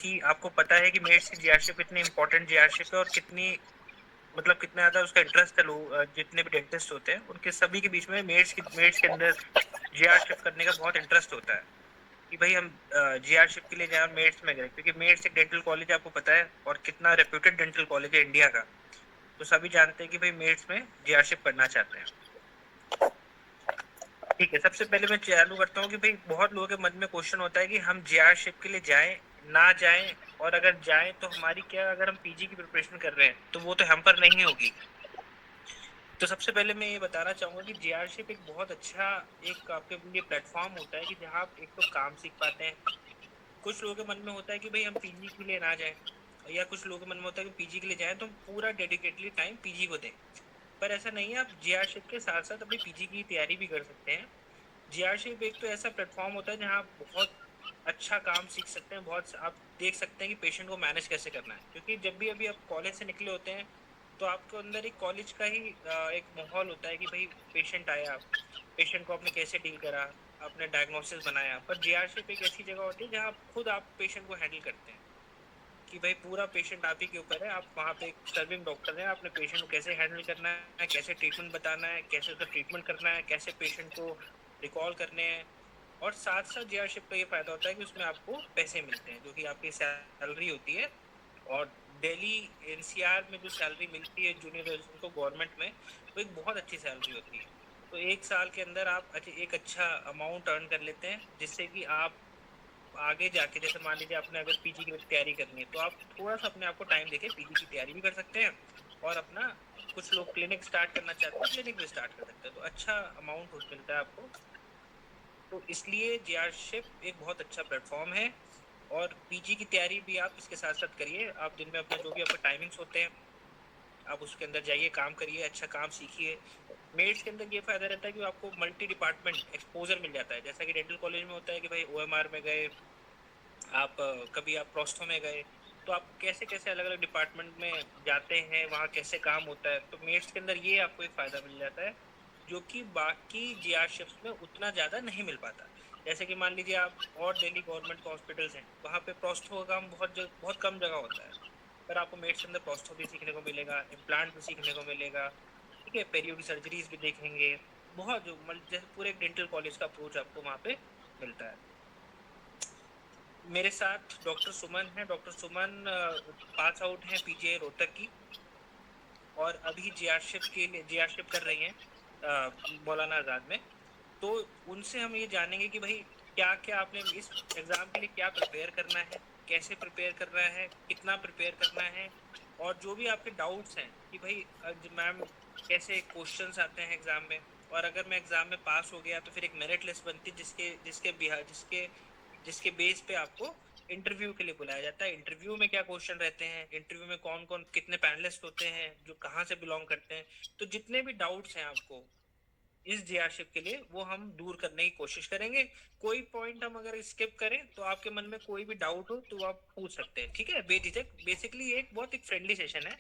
कि आपको पता है कि मेड्स की जीआरशिप कितनी इंपॉर्टेंट जीआरशिप है और कितनी मतलब कितना ज़्यादा उसका इंटरेस्ट है जितने भी डेंटिस्ट होते हैं उनके सभी के बीच में मेड्स के अंदर जीआरशिप करने का बहुत इंटरेस्ट होता है कि भाई हम जीआरशिप के लिए जाए और मेड्स में गए, क्योंकि मेड्स एक डेंटल कॉलेज आपको पता है और कितना रेप्यूटेड डेंटल कॉलेज है इंडिया का। तो सभी जानते हैं कि भाई मेड्स में जीआरशिप करना चाहते हैं। ठीक है, सबसे पहले मैं चालू करता हूँ कि भाई बहुत लोगों के मन में क्वेश्चन होता है कि हम जीआरशिप के लिए जाएं ना जाएं, और अगर जाएं तो हमारी क्या, अगर हम पीजी की प्रिपरेशन कर रहे हैं तो वो तो हम पर नहीं होगी। तो सबसे पहले मैं ये बताना चाहूंगा कि जीआरशिप एक बहुत अच्छा एक आपके लिए प्लेटफॉर्म होता है कि जहाँ आप एक तो काम सीख पाते हैं। कुछ लोगों के मन में होता है कि भाई हम पीजी के लिए ना जाएं, या कुछ लोगों के मन में होता है कि पीजी के लिए जाएं तो हम पूरा डेडिकेटली टाइम पीजी को दें। पर ऐसा नहीं है, आप जीआरशिप के साथ साथ अपनी पीजी की तैयारी भी कर सकते हैं। जीआरशिप एक तो ऐसा प्लेटफॉर्म होता है जहाँ आप बहुत अच्छा काम सीख सकते हैं, बहुत आप देख सकते हैं कि पेशेंट को मैनेज कैसे करना है, क्योंकि जब भी अभी आप कॉलेज से निकले होते हैं तो आपके अंदर एक कॉलेज का ही एक माहौल होता है कि भाई पेशेंट आया, पेशेंट को आपने कैसे डील करा, आपने डायग्नोसिस बनाया। पर जीआरशिप एक ऐसी जगह होती है जहाँ खुद आप पेशेंट को हैंडल करते हैं कि भाई पूरा पेशेंट आप ही के ऊपर है, आप वहाँ पे एक सर्विंग डॉक्टर हैं, आपने पेशेंट को कैसे हैंडल करना है, कैसे ट्रीटमेंट बताना है, कैसे उसका ट्रीटमेंट करना है, कैसे पेशेंट को रिकॉल करने हैं। और साथ साथ जीआरशिप का ये फायदा होता है कि उसमें आपको पैसे मिलते हैं जो कि आपकी सैलरी होती है। और दिल्ली एनसीआर में जो सैलरी मिलती है जूनियर रेजिडेंट को गवर्नमेंट में, वो एक बहुत अच्छी सैलरी होती है। तो एक साल के अंदर आप एक अच्छा अमाउंट अर्न कर लेते हैं, जिससे कि आप आगे जाके, जैसे मान लीजिए आपने अगर पीजी की तैयारी करनी है तो आप थोड़ा सा अपने आप को टाइम देके पीजी की तैयारी भी कर सकते हैं, और अपना कुछ लोग क्लिनिक स्टार्ट करना चाहते हैं क्लिनिक भी स्टार्ट कर सकते हैं, तो अच्छा अमाउंट मिलता है आपको। तो इसलिए जीआरशिप एक बहुत अच्छा प्लेटफॉर्म है। और पीजी की तैयारी भी आप इसके साथ साथ करिए, आप दिन में अपना जो भी आपके टाइमिंग्स होते हैं आप उसके अंदर जाइए, काम करिए, अच्छा काम सीखिए। मेड्स के अंदर ये फायदा रहता है कि आपको मल्टी डिपार्टमेंट एक्सपोजर मिल जाता है, जैसा कि डेंटल कॉलेज में होता है कि भाई ओएमआर में गए आप, कभी आप प्रोस्थो में गए, तो आप कैसे कैसे अलग अलग डिपार्टमेंट में जाते हैं, वहाँ कैसे काम होता है। तो मेड्स के अंदर ये आपको एक फायदा मिल जाता है जो कि बाकी जीआरशिप्स में उतना ज़्यादा नहीं मिल पाता। जैसे कि मान लीजिए आप और दिल्ली गवर्नमेंट हॉस्पिटल्स हैं, वहाँ पे प्रोस्थो का काम बहुत कम जगह होता है, पर आपको मेड्स के अंदर प्रोस्थो भी सीखने को मिलेगा, इम्प्लांट भी सीखने को मिलेगा। ठीक है, पेरियोडिक सर्जरीज भी देखेंगे, बहुत जो जैसे पूरे एक डेंटल कॉलेज का अप्रोच आपको वहाँ पे मिलता है। मेरे साथ डॉक्टर सुमन है, डॉक्टर सुमन पास आउट हैं पीजीआई रोहतक की, और अभी जीआरशिप कर रही हैं मौलाना आजाद में। तो उनसे हम ये जानेंगे कि भाई क्या क्या आपने इस एग्जाम के लिए क्या प्रिपेयर करना है, कैसे प्रिपेयर करना है, कितना प्रिपेयर करना है, और जो भी आपके डाउट्स हैं कि भाई मैम कैसे क्वेश्चंस आते हैं एग्जाम में। और अगर मैं एग्जाम में पास हो गया तो फिर एक मेरिट लिस्ट बनती है जिसके जिसके बिहार जिसके जिसके बेस पे आपको इंटरव्यू के लिए बुलाया जाता है। इंटरव्यू में क्या क्वेश्चन रहते हैं, इंटरव्यू में कौन कौन कितने पैनलिस्ट होते हैं, जो कहाँ से बिलोंग करते हैं, तो जितने भी डाउट्स हैं आपको इस जीआरशिप के लिए वो हम दूर करने की कोशिश करेंगे। कोई पॉइंट हम अगर स्किप करें तो आपके मन में कोई भी डाउट हो तो आप पूछ सकते हैं, ठीक है, बेझिझक। बेसिकली एक बहुत एक फ्रेंडली सेशन है।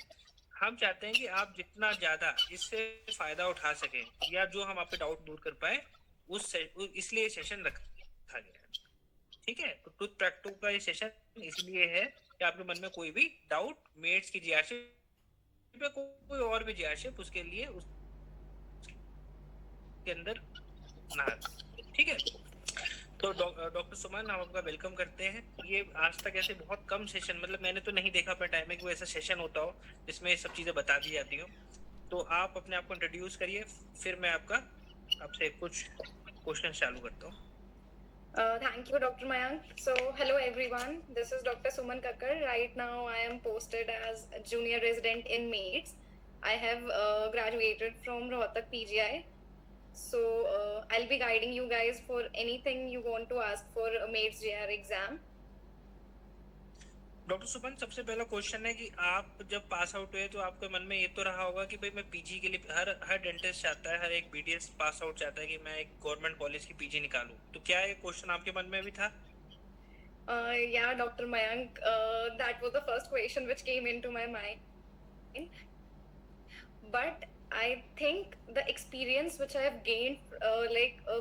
हम चाहते हैं कि आप जितना ज्यादा इससे फायदा उठा सकें, या जो हम आपके डाउट दूर कर पाए, इसलिए सेशन रखा गया है। ठीक है, तो टूथ प्रैक्टो का ये सेशन इसलिए है कि आपके मन में कोई भी डाउट मेड्स की जीआरशिप या कोई और भी जीआरशिप उसके लिए उसके अंदर ना आए। ठीक है, तो डॉक्टर सुमन हम आपका वेलकम करते हैं। ये आज तक ऐसे बहुत कम सेशन, मतलब मैंने तो नहीं देखा अपने टाइम में कि वो ऐसा सेशन होता हो जिसमें ये सब चीजें बता दी जाती हो। तो आप अपने आप को इंट्रोड्यूस करिए, फिर मैं आपसे कुछ क्वेश्चन चालू करता हूँ। Thank you, Dr. Mayank. So, hello everyone. This is Dr. Suman Kakkar. Right now, I am posted as a junior resident in MAIDS. I have graduated from Rohtak PGI. So, I'll be guiding you guys for anything you want to ask for a MAIDS JR exam. Doctor Suman, सबसे पहला question है कि आप जब pass out हुए तो आपके मन में ये तो रहा होगा कि भाई मैं पीजी के लिए, हर हर डेंटिस्ट चाहता है, हर एक बीडीएस पास आउट चाहता है कि मैं एक गवर्नमेंट कॉलेज की पीजी निकालूं, तो क्या ये क्वेश्चन आपके मन में भी था? Yeah, Dr. Mayank, that was the first question which came into my mind. But I think the experience which I have gained,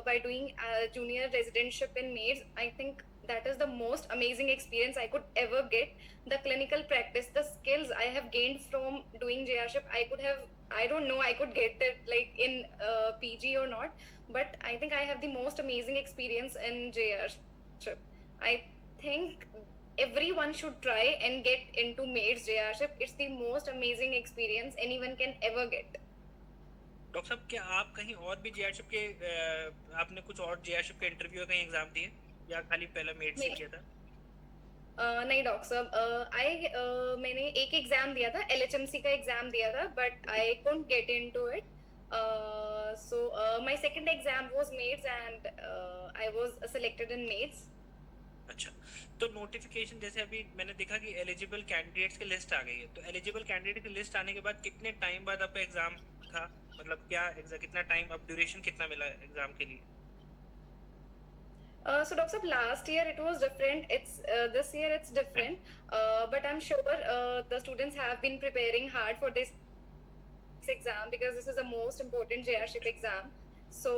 by doing junior residentship in MAIDS, I think that is the most amazing experience I could ever get. The clinical practice, the skills I have gained from doing JRship, I don't know I could get it like in PG or not, but I think I have the most amazing experience in JRship. I think everyone should try and get into MAIDS JRship. It's the most amazing experience anyone can ever get. Doctor साहब, क्या आप कहीं और भी जेआरशिप के आपने कुछ और जेआरशिप के इंटरव्यू कहीं एग्जाम दिए या खाली पहला मेड से किया था? नहीं डॉक्टर साहब, मैंने एक एग्जाम दिया था, LHMC का एग्जाम दिया था, but I couldn't get into it. So my second exam was MAIDS and I was selected in MAIDS. अच्छा, तो नोटिफिकेशन जैसे अभी मैंने देखा कि एलिजिबल कैंडिडेट्स की लिस्ट आ गई है, तो एलिजिबल कैंडिडेट की लिस्ट आने के बाद कितने टाइम बाद आपका एग्जाम था, मतलब क्या कितना टाइम, अब ड्यूरेशन कितना मिला एग्जाम के लिए? So Dr. Saab, last year it was different. This year it's different. But I'm sure the students have been preparing hard for this exam because this is the most important JRship exam. So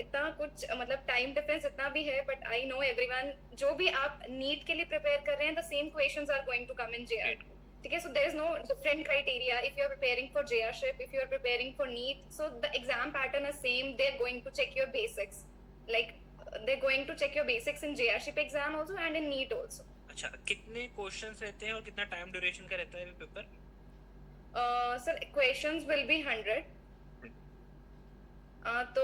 इतना कुछ मतलब time difference इतना भी है, but I know everyone जो भी आप NEET के लिए प्रिपेयर कर रहे हैं, the same questions are going to come in JR. ठीक है, so there is no different criteria if you are preparing for JRship, if you are preparing for NEET. So the exam pattern is same. They're going to check your basics, like they're going to check your basics in JRship exam also and in NEET also. अच्छा, कितने questions रहते हैं और कितना time duration का रहता है paper? Sir, questions will be 100. तो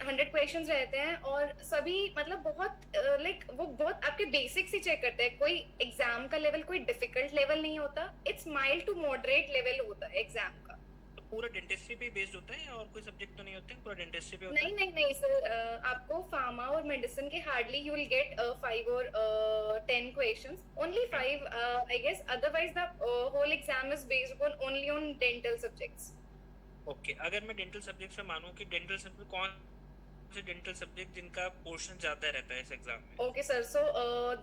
100 क्वेश्चंस रहते हैं और सभी मतलब बहुत लाइक वो बहुत आपके बेसिक्स ही चेक करते हैं. कोई एग्जाम का लेवल कोई डिफिकल्ट लेवल नहीं होता. It's mild to moderate level होता है एग्जाम का. तो पूरा डेंटिस्ट्री पे बेस्ड होता है और कोई सब्जेक्ट तो नहीं होते हैं, पूरा डेंटिस्ट्री पे होता है? नहीं सर, आपको फार्मा और मेडिसिन के हार्डली यू विल गेट 5 और 10 questions, only 5 I guess. Otherwise the whole exam is based only on dental subjects. Okay, अगर मैं डेंटल सब्जेक्ट में मानूं कि डेंटल सब्जेक्ट कौन से डेंटल सब्जेक्ट जिनका पोर्शन ज्यादा रहता है इस एग्जाम में? Okay sir, so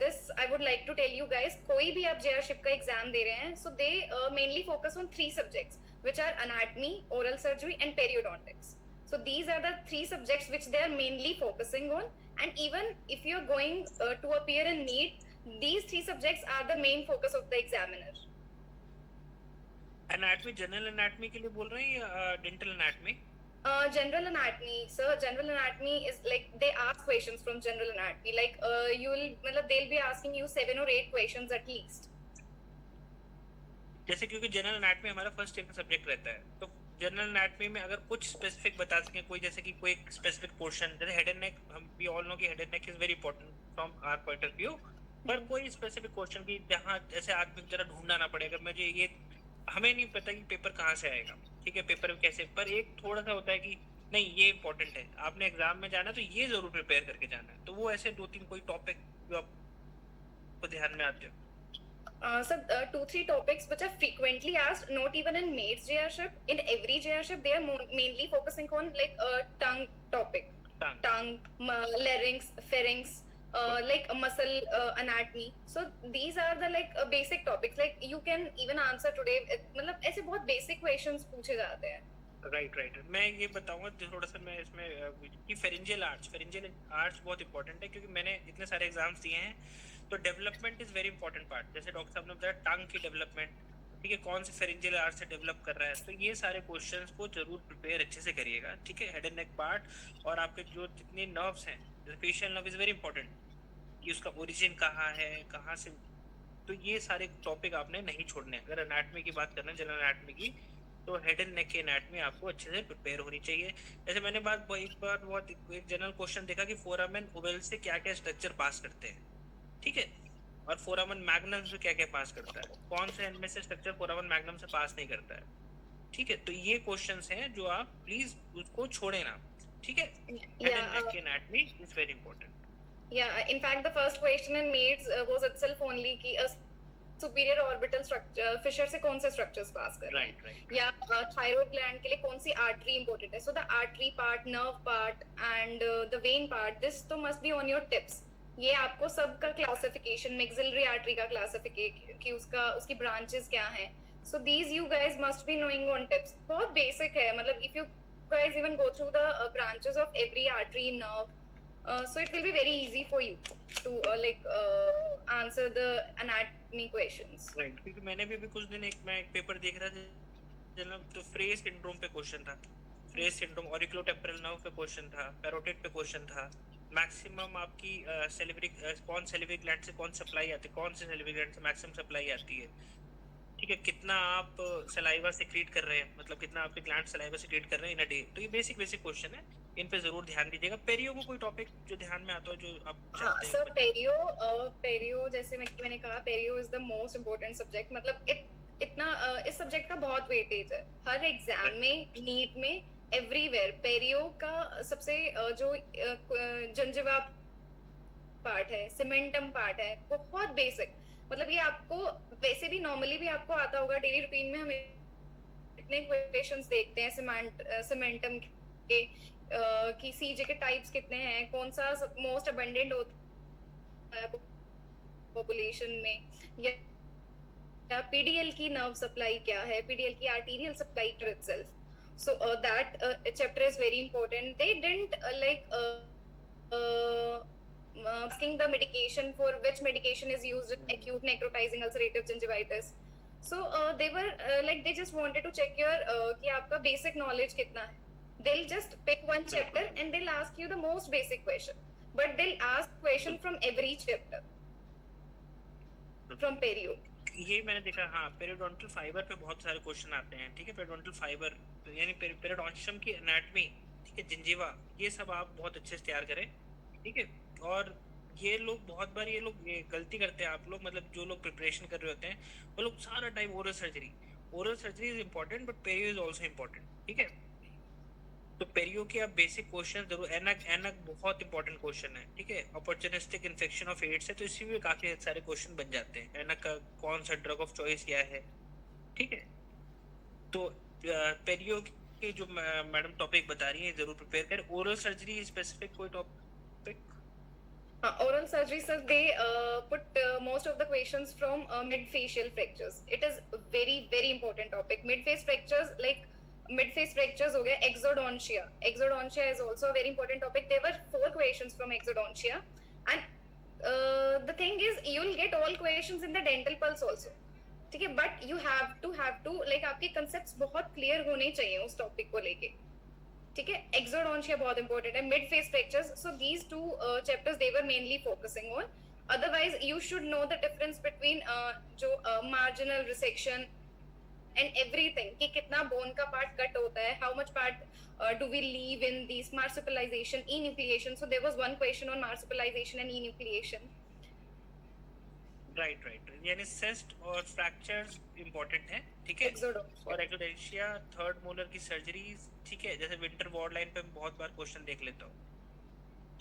this I would like to tell you guys, कोई भी आप जेआरशिप का एग्जाम दे रहे हैं, so they mainly focus on 3 subjects which are anatomy, oral surgery and periodontics. So these are the 3 subjects which they are mainly focusing on, and even if you are going to appear in NEET, these 3 subjects are the main focus of the examiner. Anatomy, general anatomy के लिए बोल रहे हैं या dental anatomy? General anatomy, sir. General anatomy is like they ask questions from general anatomy. Like they'll be asking you 7 or 8 questions at least. जैसे क्योंकि general anatomy हमारा first year का सब्जेक्ट रहता है, तो जनरल एनाटमी में अगर कुछ स्पेसिफिक बता सकें, कोई जैसे कि कोई स्पेसिफिक पोर्शन, जैसे हेड एंड नेक, हम वी ऑल नो कि head and neck is very important from our point of view, पर कोई स्पेसिफिक क्वेश्चन की जहाँ जैसे आदमी को जरा ढूंढना ना पड़े, अगर मुझे ये हमें नहीं पता कि पेपर कहाँ से आएगा, ठीक है, पेपर में कैसे, पर एक थोड़ा सा होता है कि नहीं ये इंपॉर्टेंट है, आपने एग्जाम में जाना तो ये जरूर प्रिपेयर करके जाना है, तो वो ऐसे 2-3 कोई टॉपिक जो आपको ध्यान में आते हो? Sir, 2-3 topics which are frequently asked, not even in MAIDS JRship. In every JRship, they are mainly focusing on like tongue topic, tongue, larynx, pharynx, like muscle anatomy. So these are the like basic topics. Like you can even answer today. मतलब ऐसे बहुत basic questions पूछे जाते हैं. Right. मैं ये बताऊंगा थोड़ा सा, मैं इसमें कि फेरेंजियल आर्ट्स बहुत इंपॉर्टेंट है, क्योंकि मैंने इतने सारे एग्जाम्स दिए हैं, तो development is very important part. जैसे डॉक्टर साहब ने बताया टंग की डेवलपमेंट, ठीक है, कौन से फेरेंजियल आर्ट से डेवलप कर रहा है, तो ये सारे क्वेश्चंस को जरूर प्रिपेयर अच्छे से करिएगा, ठीक है. हेड एंड नेक पार्ट और आपके जो जितने नर्व्स हैं, जैसे facial nerve is very important, कि उसका ओरिजिन कहाँ है, कहाँ से, तो ये सारे टॉपिक आपने नहीं छोड़ने. अगर एनाटमी की बात करना है, जनरल एनाटमी की, तो हेड एंड नेक की एनाटमी आपको अच्छे से प्रिपेयर होनी चाहिए. जैसे मैंने एक जनरल क्वेश्चन देखा कि फोरामेन ओवल से क्या क्या स्ट्रक्चर पास करते हैं, ठीक है, और फोरामेन मैग्नम से क्या क्या पास करता है, कौन से इनमें से स्ट्रक्चर फोरामेन मैग्नम से पास नहीं करता है, ठीक है. तो ये क्वेश्चंस हैं जो आप प्लीज उसको छोड़े ना, ठीक है. हेड एंड नेक की anatomy is very important. Yeah, in fact, the first question in MAIDS was itself only कि superior orbital structure, Fisher से कौन से structures पास कर रहे हैं, right. या thyroid gland के लिए कौन सी artery important है. So the artery part, nerve part and the vein part, this तो must be on your tips. ये आपको सबका classification, maxillary artery का classification कि उसकी branches क्या हैं. So these you guys must be knowing on tips. बहुत basic है, मतलब if you guys even go through the branches of every artery, nerve, So it will be very easy for you to answer the anatomy questions. Right, क्योंकि मैंने भी कुछ दिन मैं एक पेपर देख रहा था जनाब, तो फ्रेज सिंड्रोम पे क्वेश्चन था, फ्रेज सिंड्रोम, ऑरिकुलोटेम्पोरल नर्व पे क्वेश्चन था, पैरोटिड पे क्वेश्चन था, मैक्सिमम आपकी सेलिवरी कौन सेलिवरी ग्लैंड से कौन सप्लाई आती है, कौन से सेलिवरी ग्लैंड से मैक्सिमम सप्लाई आती है, ठीक है, कितना आप सलाइवा सेक्रेट कर रहे हैं, मतलब कितना आपके ग्लैंड सलाइवा सेक्रेट कर रहे हैं इन अ डे। तो ये बेसिक बेसिक क्वेश्चन है, इन पे जरूर ध्यान दीजिएगा। पेरियो को कोई टॉपिक जो ध्यान में आता हो जो आप हाँ चाहते सर, हैं? पेरियो जैसे मैंने कहा, perio is the most important subject. मतलब इतना इस सब्जेक्ट का बहुत वेटेज है हर एग्जाम में, नीट में, एवरीवेयर। पेरियो का सबसे जो जंजीवा पार्ट है, सीमेंटम पार्ट है, बहुत बेसिक। मतलब ये आपको वैसे भी नॉर्मली भी आपको आता होगा, डेली रूटीन में हमें इतने क्वेश्चंस देखते हैं सीमेंटम के कि सीजे के टाइप्स कितने हैं, कौन सा मोस्ट अबंडेंट होता है पॉपुलेशन में, या पीडीएल की नर्व सप्लाई क्या है, पीडीएल की arterial supply to itself. So that chapter is very important. They didn't asking the medication for which medication is used in acute necrotizing ulcerative gingivitis. So they were they just wanted to check your कि आपका basic knowledge कितना है. They'll just pick one chapter and they'll ask you the most basic question, but they'll ask question from every chapter from perio. ये मैंने देखा, हाँ, periodontal fibre पे बहुत सारे क्वेश्चन आते हैं, ठीक है, पेरियोडोंटल फाइबर यानी पेरियोडोंशियम की एनाटॉमी, ठीक है, जिंजीवा, ये सब आप बहुत अच्छे से तैयार करें, ठीक है। और ये लोग बहुत बार ये गलती करते हैं, आप लोग मतलब जो लोग प्रिपरेशन कर रहे होते हैं वो लोग सारा time oral surgery is important, but पेरियो is also important, ठीक है। तो पेरियो के आप बेसिक क्वेश्चन जरूर, एनक बहुत इंपॉर्टेंट क्वेश्चन है, ठीक है, अपॉर्चुनिस्टिक इन्फेक्शन ऑफ एड्स है, तो इसी में काफी सारे क्वेश्चन बन जाते हैं, एनक का कौन सा ड्रग ऑफ चॉइस क्या है, ठीक है। तो पेरियो के जो मैडम टॉपिक बता रही है जरूर प्रिपेयर करें। ओरल सर्जरी स्पेसिफिक कोई topic? Oral surgery, sir, they put most of the questions from mid-facial fractures. It is very, very important topic. Mid-face fractures, like mid-face fractures हो गया, exodontia. Exodontia is also a very important topic. There were 4 questions from exodontia. And the thing is, you will get all questions in the dental pulse also. ठीक है, but you have to like आपके concepts बहुत clear होने चाहिए उस topic को लेके, ठीक है। एक्सोडोंशिया बहुत इंपॉर्टेंट है, mid face fractures, so these 2 chapters they were mainly focusing on. Otherwise you should know the difference between जो मार्जिनल रिसेक्शन एंड एवरीथिंग, कि कितना बोन का पार्ट कट होता है, how much part do we leave in this marsupialization, enucleation. So there was one question on marsupialization and enucleation. Right, यानी cyst और fractures important है, ठीक है। और एक्सोडेंशिया, थर्ड मोलर की सर्जरीज, ठीक है, जैसे विंटर वार्ड लाइन पे बहुत बार क्वेश्चन देख लेता हूँ,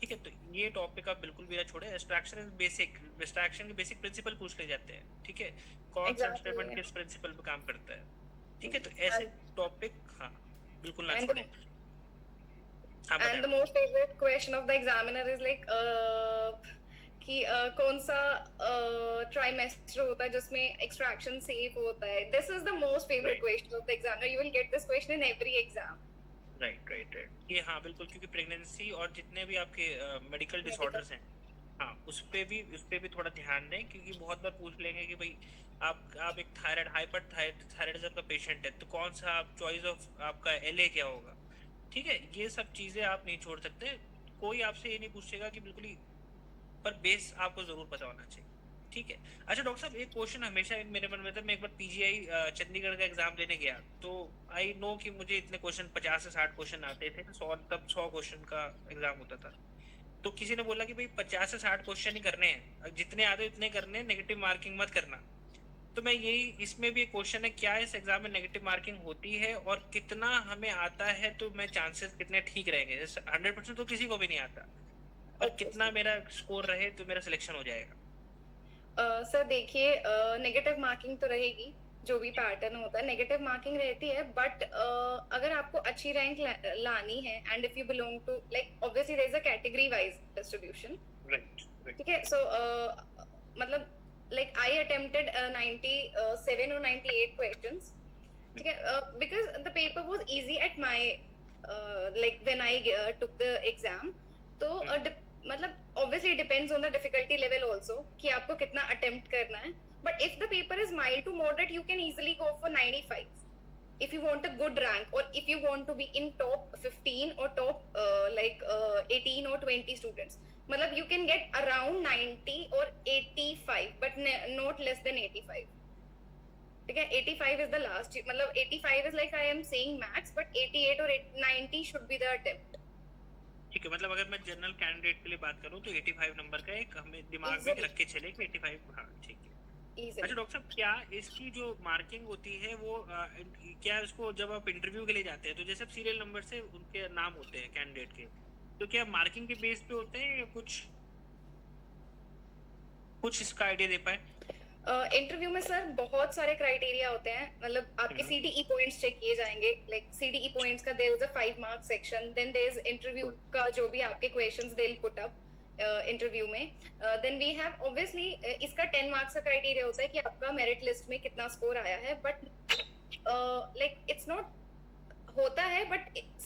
ठीक है। तो ये टॉपिक आप बिल्कुल भी ना छोड़े। एक्सट्रैक्शन इज बेसिक, एक्सट्रैक्शन के बेसिक प्रिंसिपल पूछ ले जाते हैं, ठीक है, कौन सा इंस्ट्रूमेंट किस प्रिंसिपल पे काम करता है, ठीक है। तो ऐसे टॉपिक हाँ बिल्कुल ना छोड़े। And the most favorite question of the examiner is like कि कौन सा ट्राइमेस्टर होता है जिसमें एक्सट्रैक्शन सेफ होता है. This is the most favourite question of the examiner. You will get this question in every exam. Right, ये हाँ बिल्कुल, क्योंकि प्रेगनेंसी और जितने भी आपके मेडिकल डिसऑर्डर्स हैं, हाँ उस पे भी थोड़ा ध्यान दें, क्योंकि बहुत बार पूछ लेंगे कि भाई आप एक थायराइड, हाइपरथायराइडिज्म का पेशेंट है, तो कौन सा आप चॉइस ऑफ आपका एलए क्या होगा, ठीक है। ये सब चीजें आप नहीं छोड़ सकते। कोई आपसे ये नहीं पूछेगा कि बिल्कुल ही, पर बेस आपको जरूर पता होना चाहिए, ठीक है। अच्छा डॉक्टर साहब, एक क्वेश्चन हमेशा मेरे मन में था। मैं एक बार पीजीआई चंडीगढ़ का एग्जाम देने गया, तो आई नो कि मुझे इतने क्वेश्चन 50 से 60 क्वेश्चन आते थे, 100 क्वेश्चन का एग्जाम होता था। तो किसी ने बोला कि भाई 50 से 60 क्वेश्चन ही करने हैं, जितने आते उतने करने, नेगेटिव मार्किंग मत करना। तो मैं यही, इसमें भी एक क्वेश्चन है, क्या इस एग्जाम में नेगेटिव मार्किंग होती है और कितना हमें आता है, तो मैं चांसेस कितने ठीक रहेंगे? 100% तो किसी को भी नहीं आता, और कितना मेरा स्कोर रहे तो मेरा सिलेक्शन हो जाएगा? सर देखिए, नेगेटिव मार्किंग तो रहेगी, जो भी पैटर्न होता है नेगेटिव मार्किंग रहती है, बट अगर आपको अच्छी रैंक लानी है, and if you belong to like obviously there is a category wise distribution, right, ठीक है। सो मतलब like I attempted 97 or 98 questions, ठीक है, because the paper was easy at my like when I took the exam. तो मतलब obviously depends on the difficulty level also कि आपको कितना attempt करना है, but if the paper is mild to moderate you can easily go for 95 if you want a good rank or if you want to be in top 15 or top 18 or 20 students, मतलब you can get around 90 or 85 but not less than 85. ठीक है, 85 is the last, मतलब 85 is like I am saying max, but 88 or 90 should be the attempt. ठीक है, मतलब अगर मैं general candidate के लिए बात करूं तो 85 नंबर का एक हमें दिमाग में Easily. रख के चले कि 85, हाँ ठीक है। Easily. अच्छा डॉक्टर साहब, क्या इसकी जो मार्किंग होती है वो क्या इसको जब आप इंटरव्यू के लिए जाते हैं तो जैसे सीरियल नंबर से उनके नाम होते हैं कैंडिडेट के, तो क्या मार्किंग के बेस पे होते हैं या कुछ इसका आइडिया दे पाए? इंटरव्यू में सर बहुत सारे क्राइटेरिया होते हैं, मतलब आपके सीडीई पॉइंट्स चेक किए जाएंगे, लाइक सीडीई पॉइंट्स का there is a 5 mark section, then there is interview का जो भी आपके questions they will put up interview में, देन वी हैव ऑब्वियसली इसका 10 मार्क्स का क्राइटेरिया होता है कि आपका मेरिट लिस्ट में कितना स्कोर आया है, बट लाइक इट्स नॉट होता है, बट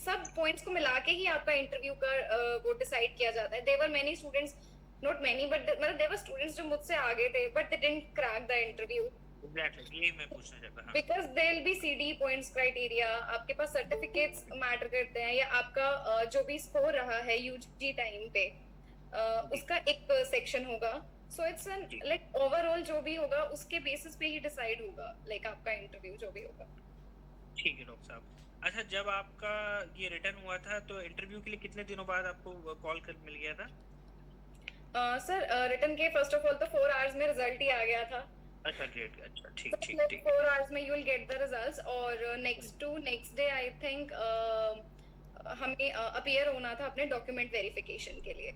सब पॉइंट्स को मिला के ही आपका इंटरव्यू का वो डिसाइड किया जाता है। There were many students, not many but मतलब there were students जो मुझसे आगे थे but they didn't crack the interview exactly यही मैं पूछना चाहता था। because there will be CD points criteria, आपके पास सर्टिफिकेट्स मैटर करते हैं, या आपका जो भी स्कोर रहा है यूजी टाइम पे उसका एक सेक्शन होगा, so it's an like overall जो भी होगा उसके बेसिस पे ही डिसाइड होगा लाइक आपका इंटरव्यू जो भी होगा। ठीक है डॉक्टर साहब। अच्छा, जब आपका ये रिटर्न हुआ था तो इंटरव्यू के लिए कितने दिनों बाद आपको कॉल कर मिल गया था? सर रिटर्न के फर्स्ट ऑफ ऑल तो 4 आवर्स में रिजल्ट ही आ गया था। अच्छा ग्रेट, अच्छा ठीक ठीक ठीक। 4 आवर्स में you will get the results, और नेक्स्ट डे आई थिंक हमें अपीयर होना था अपने डॉक्यूमेंट वेरिफिकेशन के लिए।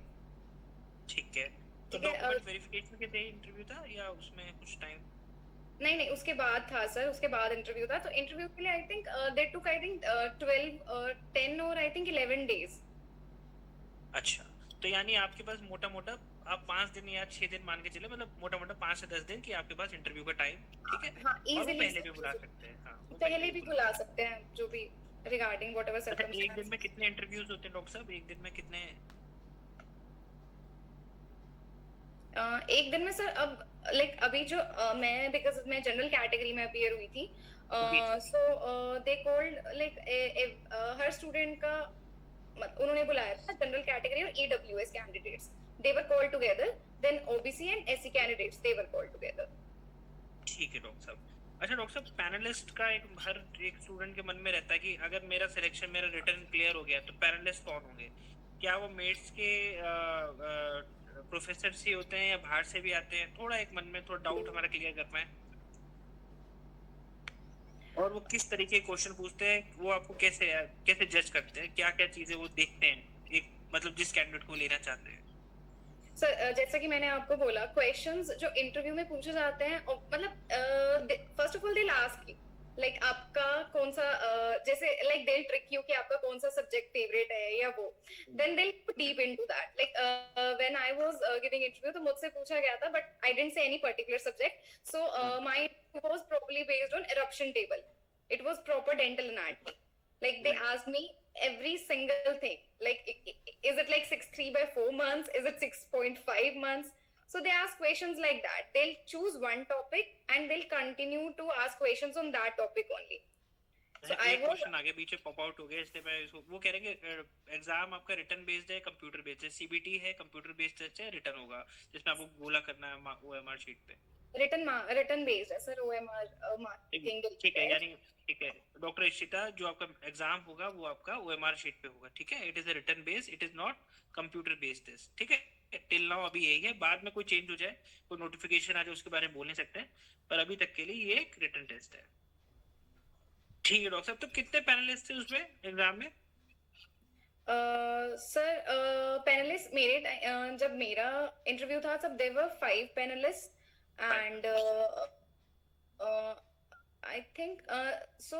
ठीक है, तो डॉक्यूमेंट वेरिफिकेशन के लिए इंटरव्यू था या उसमें कुछ टाइम? नहीं उसके बाद था सर, उसके बाद इंटरव्यू था, तो इंटरव्यू के लिए I think they took I think 12 10 और आई थिंक 11 डेज। अच्छा, तो यानी आपके पास मोटा मोटा आप 5 दिन या 6 दिन मान के चले, मतलब मोटा मोटा 5 से 10 दिन की आपके पास इंटरव्यू का टाइम, ठीक है? हाँ, इजीली पहले भी बुला सकते हैं। हाँ, पहले भी बुला सकते हैं जो भी रिगार्डिंग व्हाटएवर सर्कमस्टेंस। एक दिन में कितने इंटरव्यूज होते हैं डॉक्टर साहब? एक दिन में कितने? एक दिन में सर अब लाइक अभी जो मैं बिकॉज मैं जनरल कैटेगरी में अपीयर हुई थी, सो दे कॉल्ड लाइक हर स्टूडेंट का उन्होंने बुलाया था जनरल कैटेगरी और EWS candidates, they were called together, then OBC and SC candidates they were called together. ठीक है डॉक्टर साहब। अच्छा डॉक्टर साहब, पैनलिस्ट का हर एक स्टूडेंट के मन में रहता है कि अगर मेरा सिलेक्शन, मेरा रिटर्न क्लियर हो गया तो पैनलिस्ट कौन होंगे? क्या वो मेट्स के प्रोफेसर ही होते हैं या बाहर से भी आते हैं? थोड़ा एक मन में थोड़ा डाउट हमारा क्लियर कर पाए। और वो किस तरीके के क्वेश्चन पूछते हैं, वो आपको कैसे जज करते हैं, क्या क्या चीजें वो देखते हैं एक मतलब जिस कैंडिडेट को लेना चाहते हैं? सर जैसा कि मैंने आपको बोला, क्वेश्चंस जो इंटरव्यू में पूछे जाते हैं मतलब first of all they ask you like आपका कौन सा जैसे लाइक दे ट्रिक यू कि आपका कौन सा सब्जेक्ट फेवरेट है या वो, then they deep into that. Like when I was giving interview तो मुझसे पूछा गया था but I didn't say any particular subject, so my was probably based on eruption table, it was proper dental anatomy, like they asked me every single thing, like is it like 6.3 by 4 months, is it 6.5 months, so they ask questions like that, they'll choose one topic and they'll continue to ask questions on that topic only। so I was question आगे पीछे pop out हो गया, इसलिए मैं इसको वो कह रहे हैं कि एग्जाम आपका रिटर्न बेस्ड है, कंप्यूटर बेस्ड है, सीबीटी है, कंप्यूटर बेस्ड टेस्ट है, रिटर्न होगा जिसमें आपको गोला करना है ओएमआर शीट पे। रिटर्न बेस्ड है सर, ओएमआर मार्किंग। ठीक है, यानी ठीक है डॉक्टर इशिता, जो आपका एग्जाम होगा वो आपका ओएमआर शीट पे होगा, ठीक है? It is a written based, it is not computer based test, ठीक है? टिल नाउ अभी यही है, बाद में कोई चेंज हो जाए, कोई नोटिफिकेशन आ जाए उसके बारे में बोल नहीं सकते, पर अभी तक के लिए ये एक रिटर्न टेस्ट है। ठीक है डॉक्टर साहब, तो कितने पैनलिस्ट थे उसमें एग्जाम में? सर पैनलिस्ट मेरे जब मेरा इंटरव्यू था तब there were 5 panelist and I think so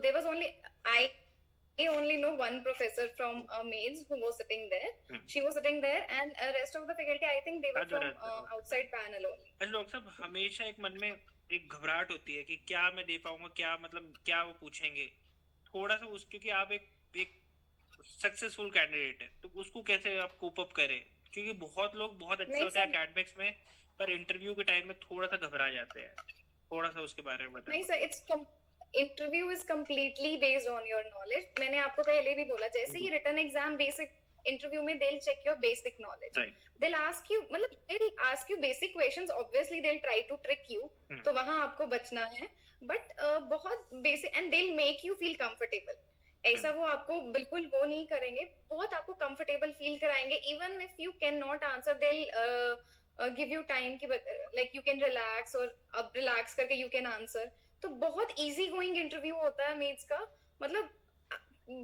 there was only I only know one professor from maids who was sitting there, she was sitting there, and rest of the faculty I think they were from outside panel only। अच्छा doctor साहब, हमेशा एक मन में एक घबराहट होती है कि क्या मैं दे पाऊंगा, क्या मतलब क्या वो पूछेंगे, थोड़ा सा उस क्योंकि आप एक सक्सेसफुल कैंडिडेट है तो उसको कैसे आप कोप अप करें, क्योंकि बहुत लोग बहुत अच्छे नहीं होते हैं सर, एकेडमिक्स में, पर इंटरव्यू के टाइम में थोड़ा सा घबरा जाते हैं। थोड़ा सा उसके बारे में नहीं बताना। Sir, interview is completely based on your knowledge. मैंने आपको पहले भी बोला, जैसे ही जी। रिटन एग्जाम बेसिक इंटरव्यू में they'll check your basic knowledge. Right. They'll ask you, मतलब they'll ask you basic questions, obviously they'll try to trick you, तो वहां आपको बचना है। बट बहुत basic, and they'll make you feel comfortable। ऐसा वो आपको बिल्कुल वो नहीं करेंगे, बहुत आपको कंफर्टेबल फील कराएंगे। Even if you can not answer, they'll give you time कि like you can relax, और अब रिलैक्स करके you can answer। तो बहुत इजी गोइंग इंटरव्यू होता है मेट्स का, मतलब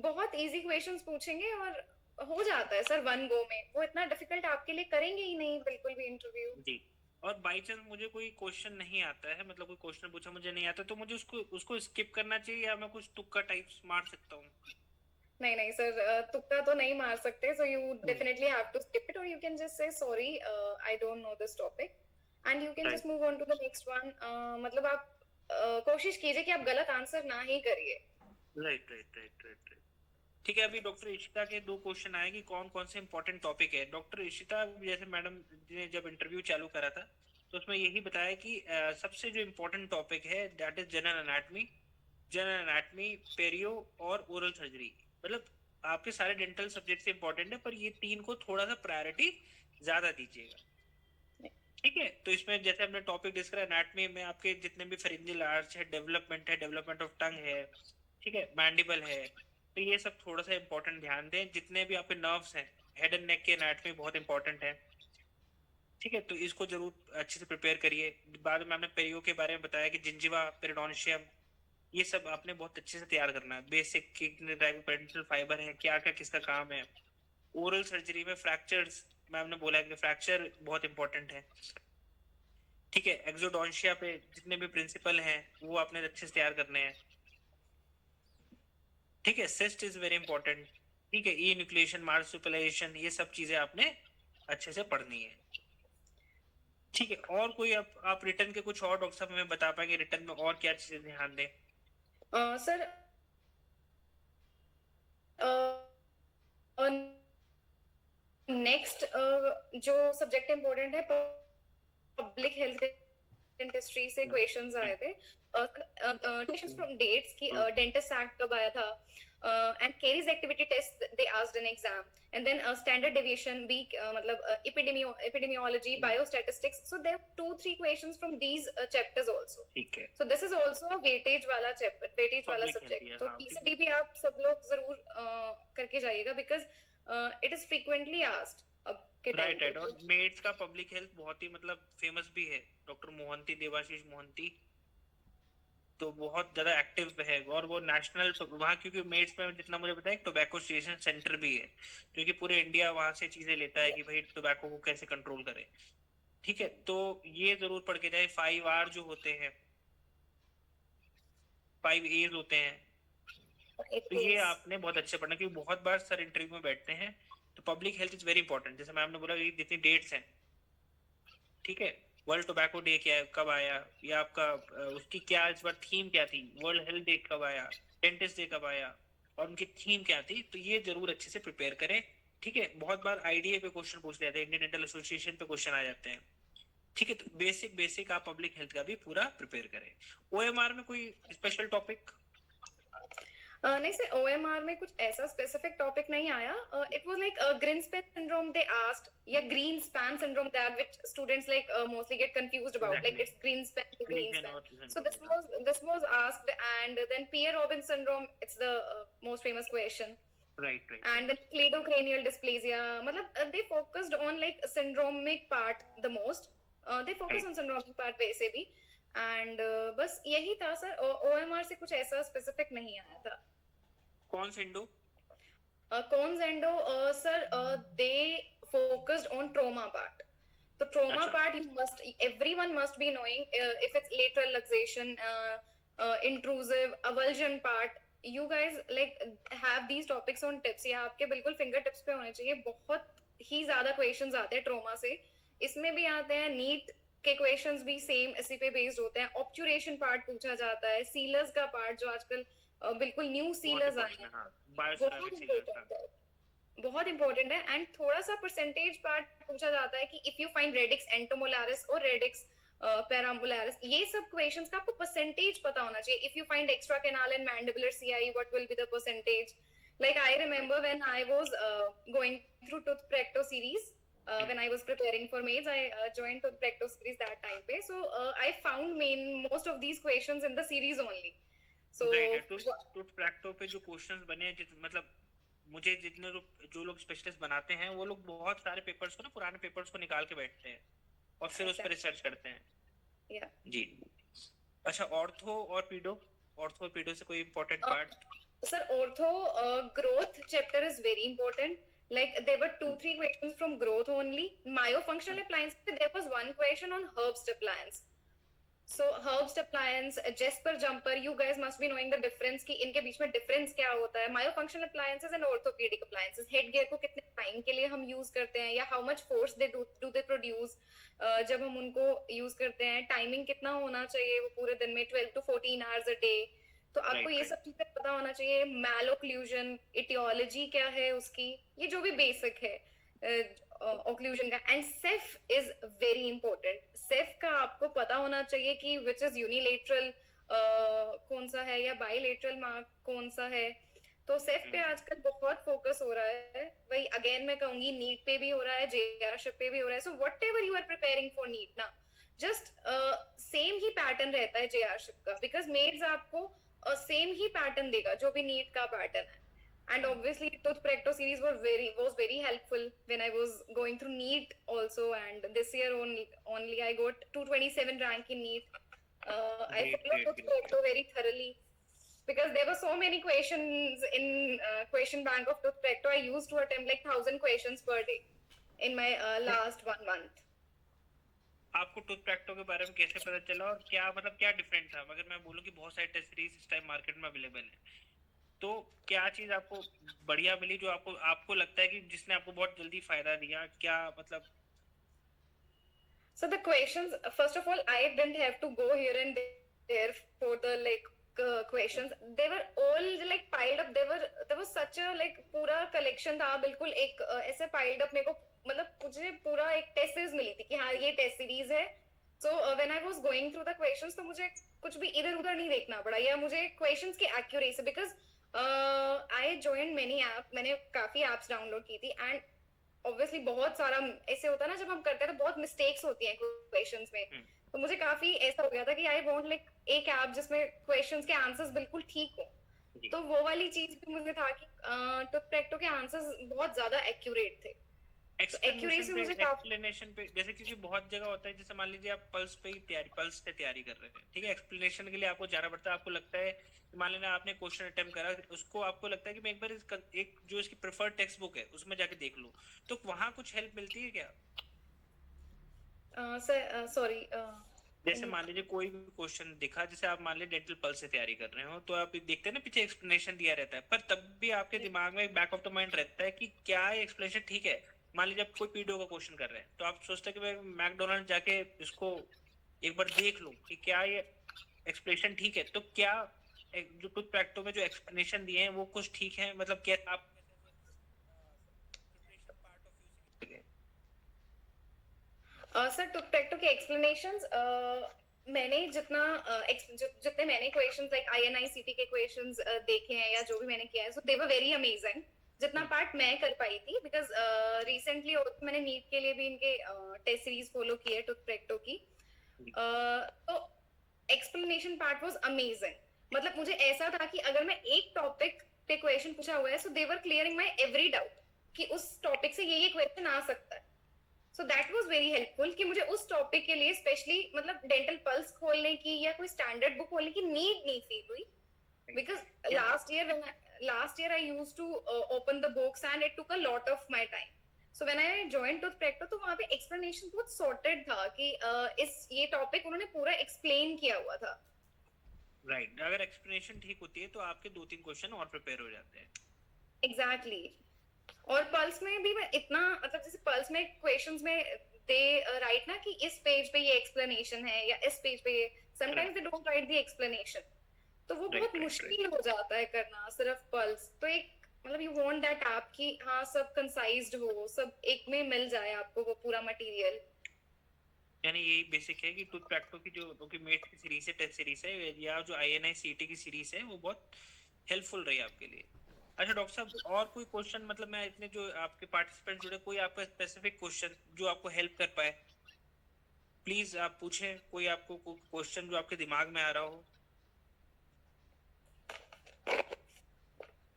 बहुत इजी क्वेश्चंस पूछेंगे और हो जाता है सर वन गो में। वो इतना डिफिकल्ट आपके लिए करेंगे ही नहीं बिल्कुल भी इंटरव्यू। जी। और बाई चांस मुझे कोई क्वेश्चन नहीं आता है, मतलब कोई क्वेश्चन पूछा मुझे नहीं आता, तो मुझे उसको उसको स्किप करना चाहिए या मैं कुछ तुक्का टाइप्स मार सकता हूँ? नहीं नहीं सर, तुक्का तो नहीं मार सकते। So you definitely have to skip it, और you can just say sorry, I don't know this topic, and you can right just move on to the next one. मतलब आप कोशिश कीजिए कि आप गलत आंसर ना ही करिए। Right right right right right. ठीक है, अभी डॉक्टर इशिता के दो क्वेश्चन आए कि कौन कौन से इंपॉर्टेंट टॉपिक है। डॉक्टर इशिता, जैसे मैडम ने जब इंटरव्यू चालू करा था तो उसमें यही बताया कि सबसे जो इम्पोर्टेंट टॉपिक है that is general anatomy. General anatomy, perio और ओरल सर्जरी। मतलब आपके सारे डेंटल सब्जेक्ट से इंपॉर्टेंट है, पर ये तीन को थोड़ा सा प्रायोरिटी ज्यादा दीजिएगा। ठीक है, तो इसमें जैसे हमने टॉपिक डिस्कस करा, एनाटमी में आपके जितने भी फेरिंजियल आर्च है, डेवलपमेंट ऑफ टंग है, ठीक है, मैंडिबल है, तो ये सब थोड़ा सा इंपॉर्टेंट ध्यान दें। जितने भी आपके नर्व्स हैं, हेड एंड नेक की एनाटमी बहुत इंपॉर्टेंट है। ठीक है, तो इसको जरूर अच्छे से प्रिपेयर करिए। बाद में हमने पेरियो के बारे में बताया कि जिंजिवा, पेरिडोन्शियम, ये सब आपने बहुत अच्छे से तैयार करना है। बेसिक कितने टाइप पेरेंटल फाइबर है, क्या क्या किसका काम है। ओरल सर्जरी में फ्रैक्चर्स, मैम ने बोला है कि फ्रैक्चर बहुत इंपॉर्टेंट है। ठीक है, एक्सोडोंशिया पे जितने भी प्रिंसिपल हैं वो आपने अच्छे से तैयार करने हैं। ठीक है, सिस्ट इज वेरी इंपॉर्टेंट। ठीक है, ई न्यूक्लिएशन, मार्सुपिलाइजेशन, ये सब चीजें आपने अच्छे से पढ़नी है। ठीक है, और कोई आप रिटर्न के कुछ और डॉक्टर साहब हमें बता पाएंगे रिटर्न में और क्या चीजें ध्यान दें? सर नेक्स्ट जो सब्जेक्ट इम्पोर्टेंट है, पब्लिक हेल्थ डेंटिस्ट्री से क्वेश्चंस आए थे। क्वेश्चंस फ्रॉम डेट्स की डेंटिस्ट एक्ट कब आया था, and caries activity test they asked in exam, and then standard deviation भी, मतलब epidemiology, biostatistics. So there 2-3 questions from these chapters also. ठीक है, so this is also a weightage वाला chapter, weightage वाला public health subject. है, तो हाँ ठीक है। पीसीडी भी आप सब लोग जरूर करके जाइएगा, because it is frequently asked अब के टाइम राइट पे। राइट। और मेड्स का पब्लिक हेल्थ बहुत ही मतलब फेमस भी है, डॉक्टर मोहंती, देवाशीष मोहंती, तो बहुत ज्यादा एक्टिव है। और वो नेशनल वहाँ, क्योंकि मेड्स में जितना मुझे पता है टोबैको स्टेशन सेंटर भी है, क्योंकि पूरे इंडिया वहां से चीजें लेता है कि भाई टोबैको को कैसे कंट्रोल करे। ठीक है, तो ये जरूर पढ़ के जाए। 5 R जो होते हैं, 5 A's होते हैं, इट तो ये इज आपने बहुत अच्छे पढ़ना, क्योंकि बहुत बार सर इंटरव्यू में बैठते हैं। तो public health is very important. जैसे मैम ने बोला कि जितनी डेट्स हैं, ठीक है, वर्ल्ड टोबैको डे क्या है, कब आया, या आपका उसकी क्या इस बार थीम क्या थी, वर्ल्ड हेल्थ डे कब आया, डेंटिस्ट डे कब आया, और उनकी थीम क्या थी, तो ये जरूर अच्छे से प्रिपेयर करें। ठीक है, बहुत बार आईडीए पे क्वेश्चन पूछ लेते हैं, इंडियन डेंटल एसोसिएशन पे क्वेश्चन आ जाते हैं। ठीक है, तो बेसिक बेसिक आप पब्लिक हेल्थ का भी पूरा प्रिपेयर करें। ओएमआर में कोई स्पेशल टॉपिक? नहीं सर, ओएमआर में कुछ ऐसा स्पेसिफिक टॉपिक नहीं आया। It was like Greenspan syndrome they asked, या Greenspan syndrome, that which students like mostly get confused about, like exactly, it's Greenspan to region greenspan. और region So topic, हाँ। this was asked, and then Pierre Robin syndrome, it's the most famous question. Right right And then right. cleidocranial dysplasia, मतलब they focused on like syndromic part the most. They focus on syndromic part वैसे भी, and बस यही था sir. OMR से कुछ ऐसा specific नहीं आया था। कौन सिंडो? Cones endo, sir, they focused on trauma part. The trauma अच्छा। part, everyone must be knowing, if it's lateral luxation, intrusive, avulsion part. You guys like have these topics on tips, या आपके बिल्कुल finger tips पे होने चाहिए। बहुत ही ज्यादा questions आते हैं ट्रोमा से, इसमें भी आते हैं। नीट के क्वेश्चंस भी सेम इसी पे बेस्ड होते हैं। ऑब्चुरेशन पार्ट पूछा जाता है, सीलर्स का पार्ट जो आजकल बिल्कुल न्यू बहुत सीलर्स आए इंपॉर्टेंट है, हैं, हाँ, बहुत बायोसेरामिक सीलर का। इम्पोर्टेंट है। बहुत इंपॉर्टेंट है। एंड थोड़ा सा परसेंटेज पार्ट पूछा जाता है कि इफ यू फाइंड रेडिक्स एंटोमोलारिस और रेडिक्स पैराम्बुलारिस, ये सब क्वेश्चंस का आपको परसेंटेज पता होना चाहिए। If you find extra canal and mandibular CI, what will be the percentage? Like I remember when I was going through Tooth Precto series, when I was preparing for maids, I joined Tooth Precto series that time पे. So I found most of these questions in the series only. So right, tooth Practo पे जो questions बने हैं, मतलब मुझे जितने लोग, जो लोग स्पेशलिस्ट बनाते हैं, वो लोग बहुत सारे पेपर्स को ना, पुराने पेपर्स को निकाल के बैठते हैं और फिर उस पर रिसर्च करते हैं। yeah. जी। अच्छा, ऑर्थो और पीडो से कोई important part? Sir, ortho growth chapter is very important. Like there were 2-3 questions from growth only. Myofunctional appliance, there was one question on Herbst appliance. So Herbst appliance, Jesper jumper, you guys must be knowing the difference कि इनके बीच में difference क्या होता है. Myofunctional appliances and orthopedic appliances. Headgear को कितने time के लिए हम use करते हैं, या how much force they do they produce जब हम उनको use करते हैं. Timing कितना होना चाहिए वो पूरे दिन में, 12 to 14 hours a day. तो आपको ये सब चीजें पता होना चाहिए. मैलोक्लूजन, इटियोलॉजी क्या है उसकी, ये जो भी बेसिक है ओक्लूजन का. And safe is very important. Safe का आपको पता होना चाहिए कि विच इज यूनिलेटरल कौन सा है, या बाइलेटरल मार्क कौन सा है. तो सेफ पे आजकल बहुत फोकस हो रहा है. वही अगेन मैं कहूंगी, नीट पे भी हो रहा है, जेआरशिप पे भी हो रहा है. So whatever you are preparing for NEET ना, जस्ट सेम ही पैटर्न रहता है जेआरशिप का, बिकॉज मेड्स आपको सेम ही पैटर्न देगा जो भी नीट का पैटर्न है. And obviously Tooth Precto series was very helpful when I was going through NEET also, and this year only I got 227 rank in NEET. I followed Tooth Precto very thoroughly because there were so many questions in question bank of Tooth Precto. I used to attempt like 1,000 questions per day in my last 1 month. आपको tooth Practo के बारे में कैसे पता चला, और क्या मतलब क्या डिफरेंट था? अगर मैं बोलूं कि बहुत सारे टेस्ट सीरीज इस टाइम मार्केट में अवेलेबल है, तो क्या चीज आपको बढ़िया मिली जो आपको लगता है कि जिसने आपको बहुत जल्दी फायदा दिया? क्या मतलब? So the questions, first of all, I didn't have to go here and there for the like questions. They were all like piled up. There was such a like पूरा collection था, बिल्कुल एक ऐसे piled up. मेरे को मतलब मुझे पूरा एक टेस्ट सीरीज मिली थी कि हाँ ये टेस्ट सीरीज है. So when I was going through the questions, तो मुझे कुछ भी इधर उधर नहीं देखना पड़ा, या मुझे questions की accuracy, because I joined many apps. मैंने काफी apps डाउनलोड की थी, and ऑब्वियसली बहुत सारा ऐसे होता है ना, जब हम करते हैं तो बहुत मिस्टेक्स होती हैं क्वेश्चंस में. तो मुझे काफी ऐसा हो गया था कि आई वांट लाइक एक ऐप जिसमें क्वेश्चंस के आंसर्स बिल्कुल ठीक हो. तो वो वाली चीज भी मुझे था कि टूथ प्रैक्टो के आंसर्स बहुत ज्यादा एक्यूरेट थे. एक्सप्लेनेशन पे जैसे, क्योंकि बहुत जगह होता है, जैसे मान लीजिए आप पल्स पे तैयारी कर रहे हैं, ठीक है, एक्सप्लेनेशन के लिए आपको जाना पड़ता है. आपको लगता है, मान लेना आपने क्वेश्चन अटेम्प्ट करा, उसको आपको लगता है कि मैं एक बार एक जो इसकी प्रेफर्ड टेक्स्ट बुक है उसमें जाके देख लूं, तो वहां कुछ हेल्प मिलती है क्या? सॉरी, जैसे मान लीजिए कोई भी क्वेश्चन दिखा, जैसे आप मान लीजिए डेंटल पल्स से तैयारी कर रहे हो, तो आप देखते हैं ना पीछे एक्सप्लेनेशन दिया रहता है, पर तब भी आपके दिमाग में बैक ऑफ द माइंड रहता है कि क्या ये एक्सप्लेनेशन ठीक है. मान लीजिए आप कोई पीडीओ का क्वेश्चन कर रहे हैं, तो आप सोचते हैं कि मैं मैकडोनल्ड जाके इसको एक बार देख लूं कि क्या ये एक्सप्लेनेशन ठीक है. तो क्या जो टूथ प्रैक्टो में जो एक्सप्लेनेशन दिए हैं वो कुछ ठीक है? मतलब क्या आप सर टूथ प्रैक्टो के एक्सप्लेनेशंस, मैंने जितने मैंने क्वेश्चंस लाइक INICT के क्वेश्चंस देखे हैं, या जो भी मैंने किया है, सो दे वर वेरी अमेजिंग. जितना पार्ट मैं कर पाई थी, बिकॉज रिसेंटली मैंने नीट के लिए भी इनके टेस्ट सीरीज फॉलो की है टूथ प्रैक्टो की. तो एक्सप्लेनेशन पार्ट वाज अमेजिंग. मतलब मुझे ऐसा था कि अगर मैं एक टॉपिक पे क्वेश्चन पूछा हुआ है, सो दे वर क्लियरिंग माय एवरी डाउट कि उस टॉपिक से ये क्वेश्चन आ सकता है. So that was very helpful कि मुझे उस टॉपिक के लिए स्पेशली मतलब डेंटल पल्स खोलने की या कोई स्टैंडर्ड बुक खोलने की नीड नहीं फील हुई. Because last year I used to open the books and it took a lot of my time. So when I joined Tooth Precto, तो वहाँ पे explanation बहुत sorted था कि इस ये टॉपिक उन्होंने पूरा एक्सप्लेन किया हुआ था. राइट. अगर एक्सप्लेनेशन ठीक होती है तो आपके 2-3 क्वेश्चन और प्रिपेयर हो जाते हैं. एग्जैक्टली. और पल्स में भी मैं इतना, मतलब जैसे पल्स में क्वेश्चंस में दे राइट ना कि इस पेज पे ये एक्सप्लेनेशन है, या इस पेज पे ये, sometimes they don't write the explanation. तो वो बहुत मुश्किल हो जाता है करना सिर्फ पल्स. तो एक मतलब यू वांट दैट ऐप कि हाँ सब कंसाइज्ड हो, सब एक में मिल जाए आपको वो पूरा मटेरियल। यानी यही बेसिक है कि टूथ प्रैक्टो की जो कि मेट की सीरीज है, टेस्ट सीरीज है, या जो INI CT की सीरीज है वो बहुत हेल्पफुल रही आपके लिए। अच्छा डॉक्टर साहब, और कोई क्वेश्चन, मतलब मैं इतने जो आपके पार्टिसिपेंट जुड़े, कोई आपका स्पेसिफिक क्वेश्चन जो आपको हेल्प कर पाए, प्लीज आप पूछें। कोई आपको क्वेश्चन जो आपके दिमाग में आ रहा हो।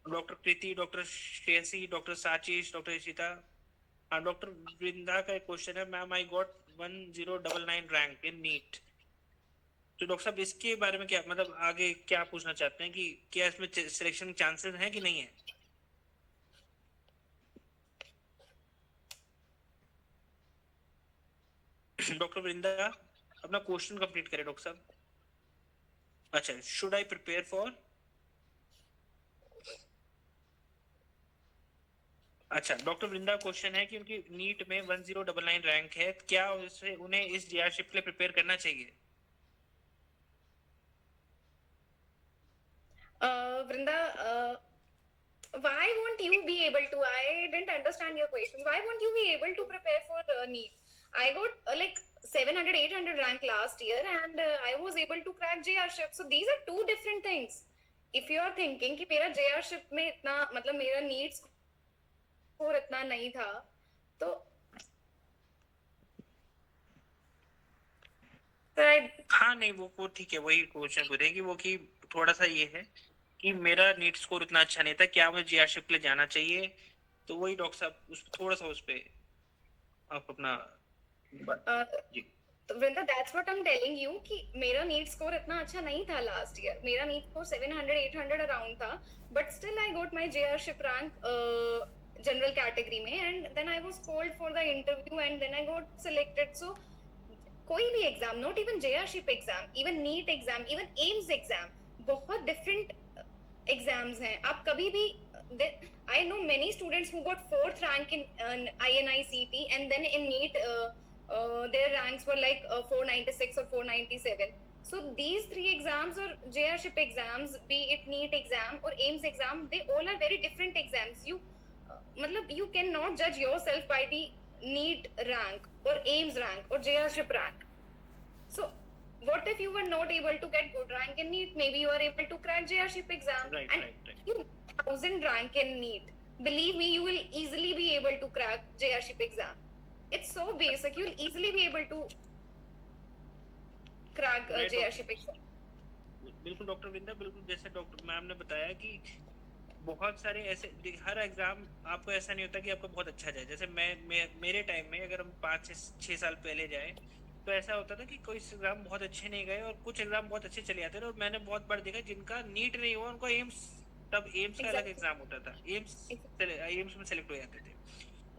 Doctor Preeti, doctor Shreyasi, doctor Sachish, doctor Ishita. हाँ, डॉक्टर वृंदा का एक क्वेश्चन है, ma'am I got 1099 rank in NEET. तो डॉक्टर साहब इसके बारे में क्या, मतलब आगे क्या पूछना चाहते हैं कि क्या इसमें सिलेक्शन चांसेस हैं कि नहीं है? डॉक्टर वृंदा अपना क्वेश्चन कंप्लीट करें डॉक्टर साहब। अच्छा, शुड आई प्रिपेयर फॉर। अच्छा, डॉक्टर वृंदा क्वेश्चन है कि उनकी नीट में 1099 रैंक है, क्या उससे उन्हें इस जीआरशिप के लिए प्रिपेयर करना चाहिए? Vrinda, why won't you be able to? I didn't understand your question. Why won't you be able to prepare for NEET? I got like 700, 800 rank last year, and I was able to crack JRship. So these are two different things. If you are thinking कि मेरा JRship में इतना मतलब मेरा NEET score इतना नहीं था, तो हाँ नहीं, वो ठीक है, वही क्वेश्चन पूछेगी वो कि थोड़ा सा ये है कि मेरा नीट स्कोर उतना अच्छा नहीं था, क्या मुझे जीआरशिप के लिए जाना चाहिए? तो वही डॉक्टर साहब उस थोड़ा सा उस पे आप अपना जी। तो Vrinda that's what I am telling you कि मेरा नीट स्कोर इतना अच्छा नहीं था लास्ट ईयर। मेरा नीट स्कोर 700 800 अराउंड था, but still I got my JRship rank general category में, and then I was called for the interview and then I got selected. So कोई भी exam, not even JRship exam, even NEET exam, even AIIMS exam, बहुत different exams हैं। आप कभी भी I know many students who got fourth rank in INICT, and then in NEET their ranks were like 496 or 497. So these three exams or JRship exams, be it NEET exam or AIMS exam, they all are very different exams. You cannot judge yourself by the NEET rank or AIMS rank or JRship rank. So what if you were not able to get good rank in NEET? Maybe you are able to crack JRship exam, Right, and right, right. you 1000 rank in NEET. Believe me, you will easily be able to crack JRship exam. It's so basic. You'll easily be able to crack Right, JRship exam. बिल्कुल doctor Vinda, बिल्कुल जैसे doctor ma'am ने बताया कि बहुत सारे ऐसे, हर exam आपको ऐसा नहीं होता कि आपका बहुत अच्छा जाए। जैसे मेरे टाइम में अगर हम 5 से 6 साल पहले जाए तो ऐसा होता था कि कोई एग्जाम बहुत अच्छे नहीं गए और कुछ एग्जाम बहुत अच्छे चले जाते थे। और मैंने बहुत बार देखा जिनका नीट नहीं हुआ उनको एम्स, तब एम्स का अलग Exactly. एग्जाम होता था, एम्स Exactly. एम्स में सेलेक्ट हो जाते थे।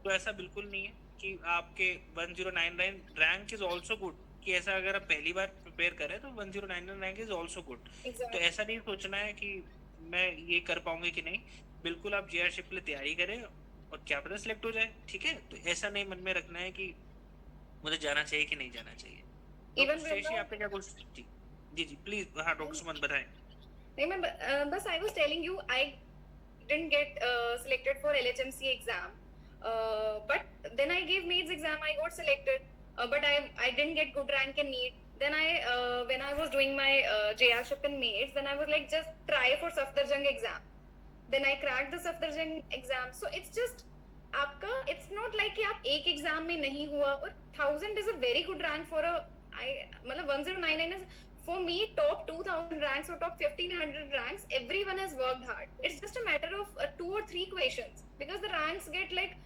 तो ऐसा बिल्कुल नहीं है कि आपके 1099 रैंक इज ऑल्सो गुड, कि ऐसा अगर आप पहली बार प्रिपेयर करें तो 1099 रैंक इज ऑल्सो गुड। तो Exactly. ऐसा नहीं सोचना है कि मैं ये कर पाऊंगी कि नहीं। बिल्कुल आप जेआरशिप के लिए तैयारी करें और क्या पता सिलेक्ट हो जाए, ठीक है? तो ऐसा नहीं मन में रखना है कि मुझे जाना चाहिए कि नहीं जाना चाहिए। Doctor Even with Shreyasi, the आपने क्या कुछ जी? जी जी प्लीज, हाँ डॉक्टर सुमन बताएं। remember, but I was telling you, I didn't get selected for LHMC exam. But then I gave NEET's exam, I got selected. But I didn't get good rank in NEET. Then when I was doing my JRship in NEET, then I was like, just try for Safdarjung exam. Then I cracked the Safdarjung exam. So it's just आपका, it's not like कि आप एक exam में नहीं हुआ, और 1000 is a very good rank for a मतलब 1099 is for me top 2000 ranks or top 1500 ranks. Everyone has worked hard. It's just a matter of 2 or 3 questions, because the ranks get like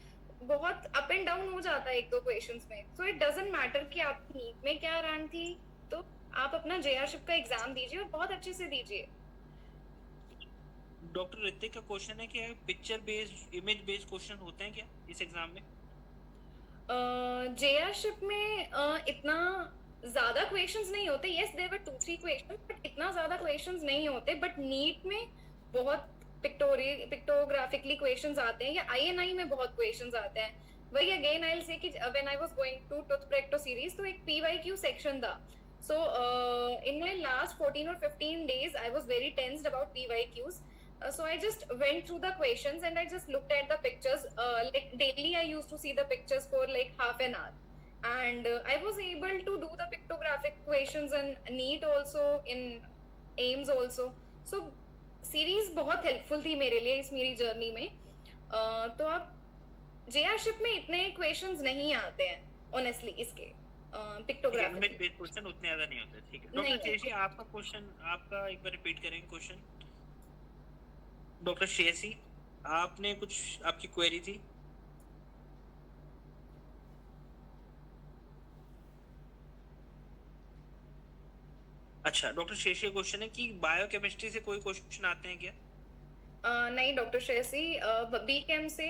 बहुत up and down हो जाता है एक दो questions में। So it doesn't matter कि आप NEET में क्या रैंक थी, तो आप अपना जेआरशिप का एग्जाम दीजिए और बहुत अच्छे से दीजिए। डॉक्टर ऋतिक का क्वेश्चन है कि picture based, image based question होते हैं क्या इस एग्जाम में? जेआरशिप में इतना ज्यादा क्वेश्चंस नहीं होते। Yes, there were 2-3 questions, but इतना ज्यादा क्वेश्चंस नहीं होते। बट नीट में बहुत पिक्टोग्राफिकली क्वेश्चंस आते हैं, या आईएनआई में बहुत क्वेश्चंस आते हैं। वही अगेन आई विल से कि when I was going to tooth Practo series, तो एक पीवाईक्यू सेक्शन था। So in my last 14 or 15 days I was very tensed about PYQs. So I just went through the questions and I just looked at the pictures. Like daily, I used to see the pictures for like half an hour, and I was able to do the pictographic questions and NEET also in AIMS also. So series बहुत helpful थी मेरे लिए इस मेरी journey में. तो आप जेआरशिप में इतने क्वेश्चंस नहीं आते हैं ऑनेस्टली इसके पिक्टोग्राफी इनमें क्वेश्चन उतने ज्यादा नहीं होते. ठीक है नहीं डॉक्टर शेषी, आपका क्वेश्चन आपका एक बार रिपीट करेंगे क्वेश्चन. डॉक्टर शेषी, आपने कुछ आपकी क्वेरी थी. अच्छा, डॉक्टर शेषी का क्वेश्चन है कि बायोकेमिस्ट्री से कोई क्वेश्चन आते हैं क्या? नहीं डॉक्टर शेषी, बीकेम से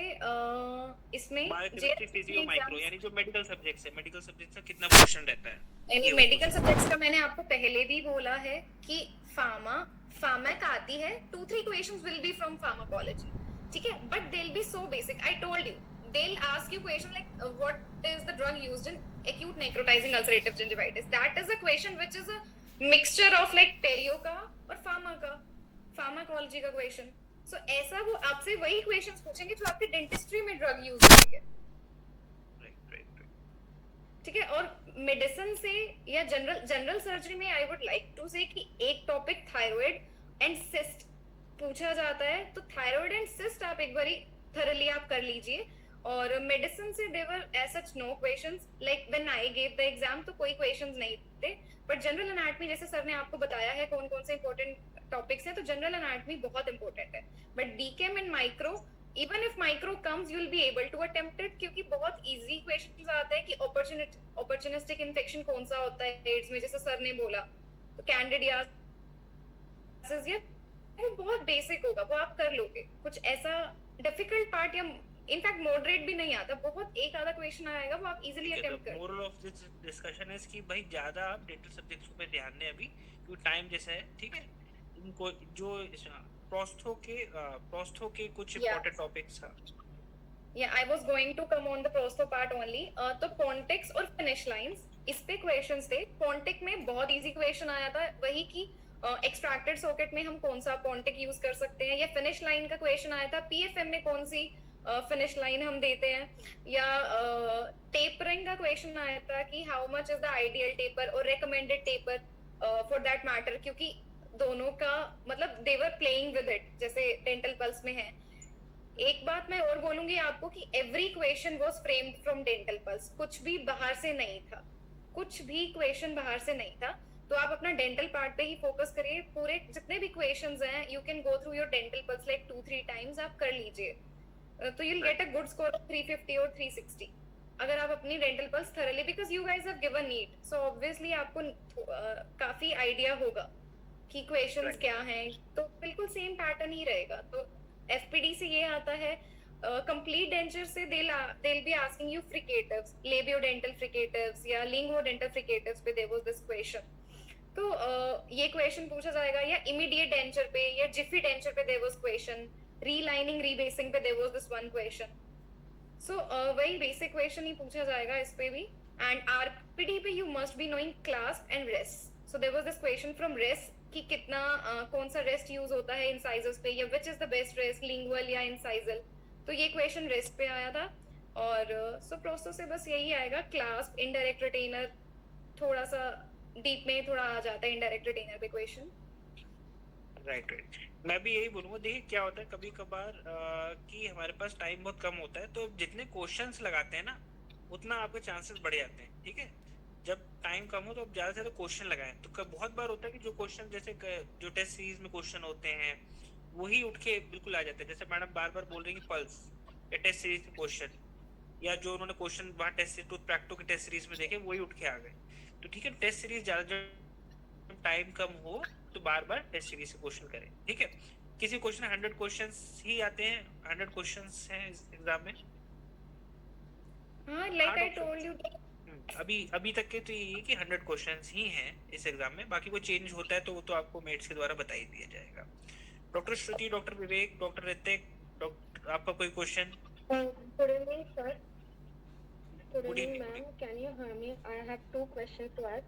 इसमें बायोकेमिस्ट्री, फिजियो, माइक्रो, यानी जो मेडिकल सब्जेक्ट्स है, मेडिकल सब्जेक्ट्स का कितना क्वेश्चन रहता है? यानी मेडिकल सब्जेक्ट्स का मैंने आपको पहले भी बोला है कि फार्मैक आती है, 2-3 questions will be from pharmacology. ठीक है, but they will be so basic. I told you they will ask you question like what is the drug used in acute necrotizing ulcerative gingivitis. That is a question which is a mixture of like perio का और pharmacology का question. सो ऐसा वो आपसे वही questions पूछेंगे जो आपके डेंटिस्ट्री में ड्रग यूज होती है. ठीक है, और मेडिसिन से या जनरल सर्जरी में आई वुड लाइक टू से कि एक टॉपिक थायराइड एंड सिस्ट पूछा जाता है, तो थायराइड एंड सिस्ट आप एक बारी थरली आप कर लीजिए. और मेडिसिन से there were as such no questions. Like when I gave the exam तो कोई क्वेश्चंस नहीं थे, बट जनरल एनाटॉमी जैसे सर ने आपको बताया है कौन कौन से इंपॉर्टेंट टॉपिक्स हैं, तो जनरल एनाटॉमी बहुत इंपॉर्टेंट है. But biochem and micro, even if micro comes you will be able to attempt it, क्योंकि बहुत इजी क्वेश्चंस आते हैं कि अपॉर्चुनिस्टिक इन्फेक्शन कौन सा होता है एड्स में, जैसे सर ने बोला, तो कैंडिडियासिस, ये वो बहुत बेसिक होगा, वो आप कर लोगे. कुछ ऐसा डिफिकल्ट पार्ट या इनफैक्ट मॉडरेट भी नहीं आता, बहुत एक आधा क्वेश्चन आएगा वो आप इजीली अटेम्प्ट कर. मोरल ऑफ दिस डिस्कशन है कि भाई ज्यादा आप डेंटल सब्जेक्ट्स पे ध्यान दें अभी, क्योंकि टाइम जैसा है. ठीक है, इनको जो प्रोस्थो के कुछ इंपॉर्टेंट टॉपिक्स हैं. Yeah, I was going to come on the prosto part only. तो pontics और finish lines इस पे क्वेश्चंस थे. pontic में बहुत इजी क्वेश्चन आया था, वही कि एक्सट्रैक्टेड सॉकेट में हम कौन सा pontic यूज कर सकते हैं, या फिनिश लाइन का क्वेश्चन आया था पीएफएम में कौन सी फिनिश लाइन हम देते हैं, या टेपरिंग का क्वेश्चन आया था कि how much is the ideal taper और recommended taper for that matter, क्योंकि दोनों का मतलब they were playing with it जैसे डेंटल पल्स में है. एक बात मैं और बोलूंगी आपको कि every question was framed from dental pulp, कुछ भी बाहर से नहीं था, कुछ भी क्वेश्चन बाहर से नहीं था. तो आप अपना डेंटल पार्ट पे ही फोकस करिए. पूरे जितने भी क्वेश्चंस हैं you can go through your dental pulse like 2-3 times, आप कर लीजिए, तो you will get a good score of 350 और 360 अगर आप अपनी dental pulse thoroughly, because you guys have given NEET, so obviously आपको काफी आइडिया होगा कि क्वेश्चंस क्या हैं, तो बिल्कुल सेम पैटर्न ही रहेगा. तो एफपीडी से ये आता है. कंप्लीट डेंचर से they'll be asking you fricatives, labiodental fricatives या linguodental fricatives पे there was this question. तो ये क्वेश्चन पूछा जाएगा, या इमीडिएट डेंचर पे या जिफी डेंचर पे there was question, relining rebasing पे there was this one question. So वही बेसिक क्वेश्चन ही पूछा जाएगा इस पे भी. एंड आरपीडी पे you must be knowing clasp and rest. So there was this question from rest कि कितना कौन सा रेस्ट यूज होता है इंसाइजर्स पे, या which is the best rest, lingual या इंसाइजल. तो ये क्वेश्चन रेस्ट पे आया था. और सो प्रोस्तो से बस यही आएगा, क्लास्प, इनडायरेक्ट रिटेनर, थोड़ा सा डीप में थोड़ा आ जाता है इनडायरेक्ट रिटेनर पे क्वेश्चन. राइट. मैं भी यही बोलूंगा, देखिए क्या होता है कभी कभार कि हमारे पास टाइम बहुत कम होता है, तो जितने क्वेश्चंस लगाते हैं ना उतना आपके चांसेस बढ़ जाते हैं. ठीक है, जब टाइम कम हो तो आप ज्यादा से ज्यादा क्वेश्चन लगाएं. तो बहुत बार होता है कि जो क्वेश्चन जैसे जो टेस्ट सीरीज में क्वेश्चन होते हैं वही उठ के बिल्कुल आ जाते हैं. जैसे मैडम बार बार बोल रही है पल्स या टेस्ट सीरीज के क्वेश्चन, या जो उन्होंने क्वेश्चन वहाँ टेस्ट सीरीज प्रैक्टो की टेस्ट सीरीज में देखे वही उठ के आ गए. तो ठीक है, टेस्ट सीरीज ज्यादा जब टाइम कम हो तो बार बार टेस्ट सीरीज से क्वेश्चन करें. ठीक है, किसी क्वेश्चन 100 क्वेश्चंस ही आते हैं, 100 क्वेश्चंस हैं इस एग्जाम में. हाँ, लाइक आई टोल्ड यू, अभी तक के तो ये कि 100 क्वेश्चंस ही हैं इस एग्जाम में. बाकी कोई चेंज होता है तो वो तो आपको मेट्स के द्वारा बता ही दिया जाएगा. डॉक्टर श्रुति, डॉक्टर विवेक, डॉक्टर ऋतिक, डॉक्टर आपका कोई question? Good evening, sir. Good evening, ma'am. Can you hear me? I have 2 questions to ask.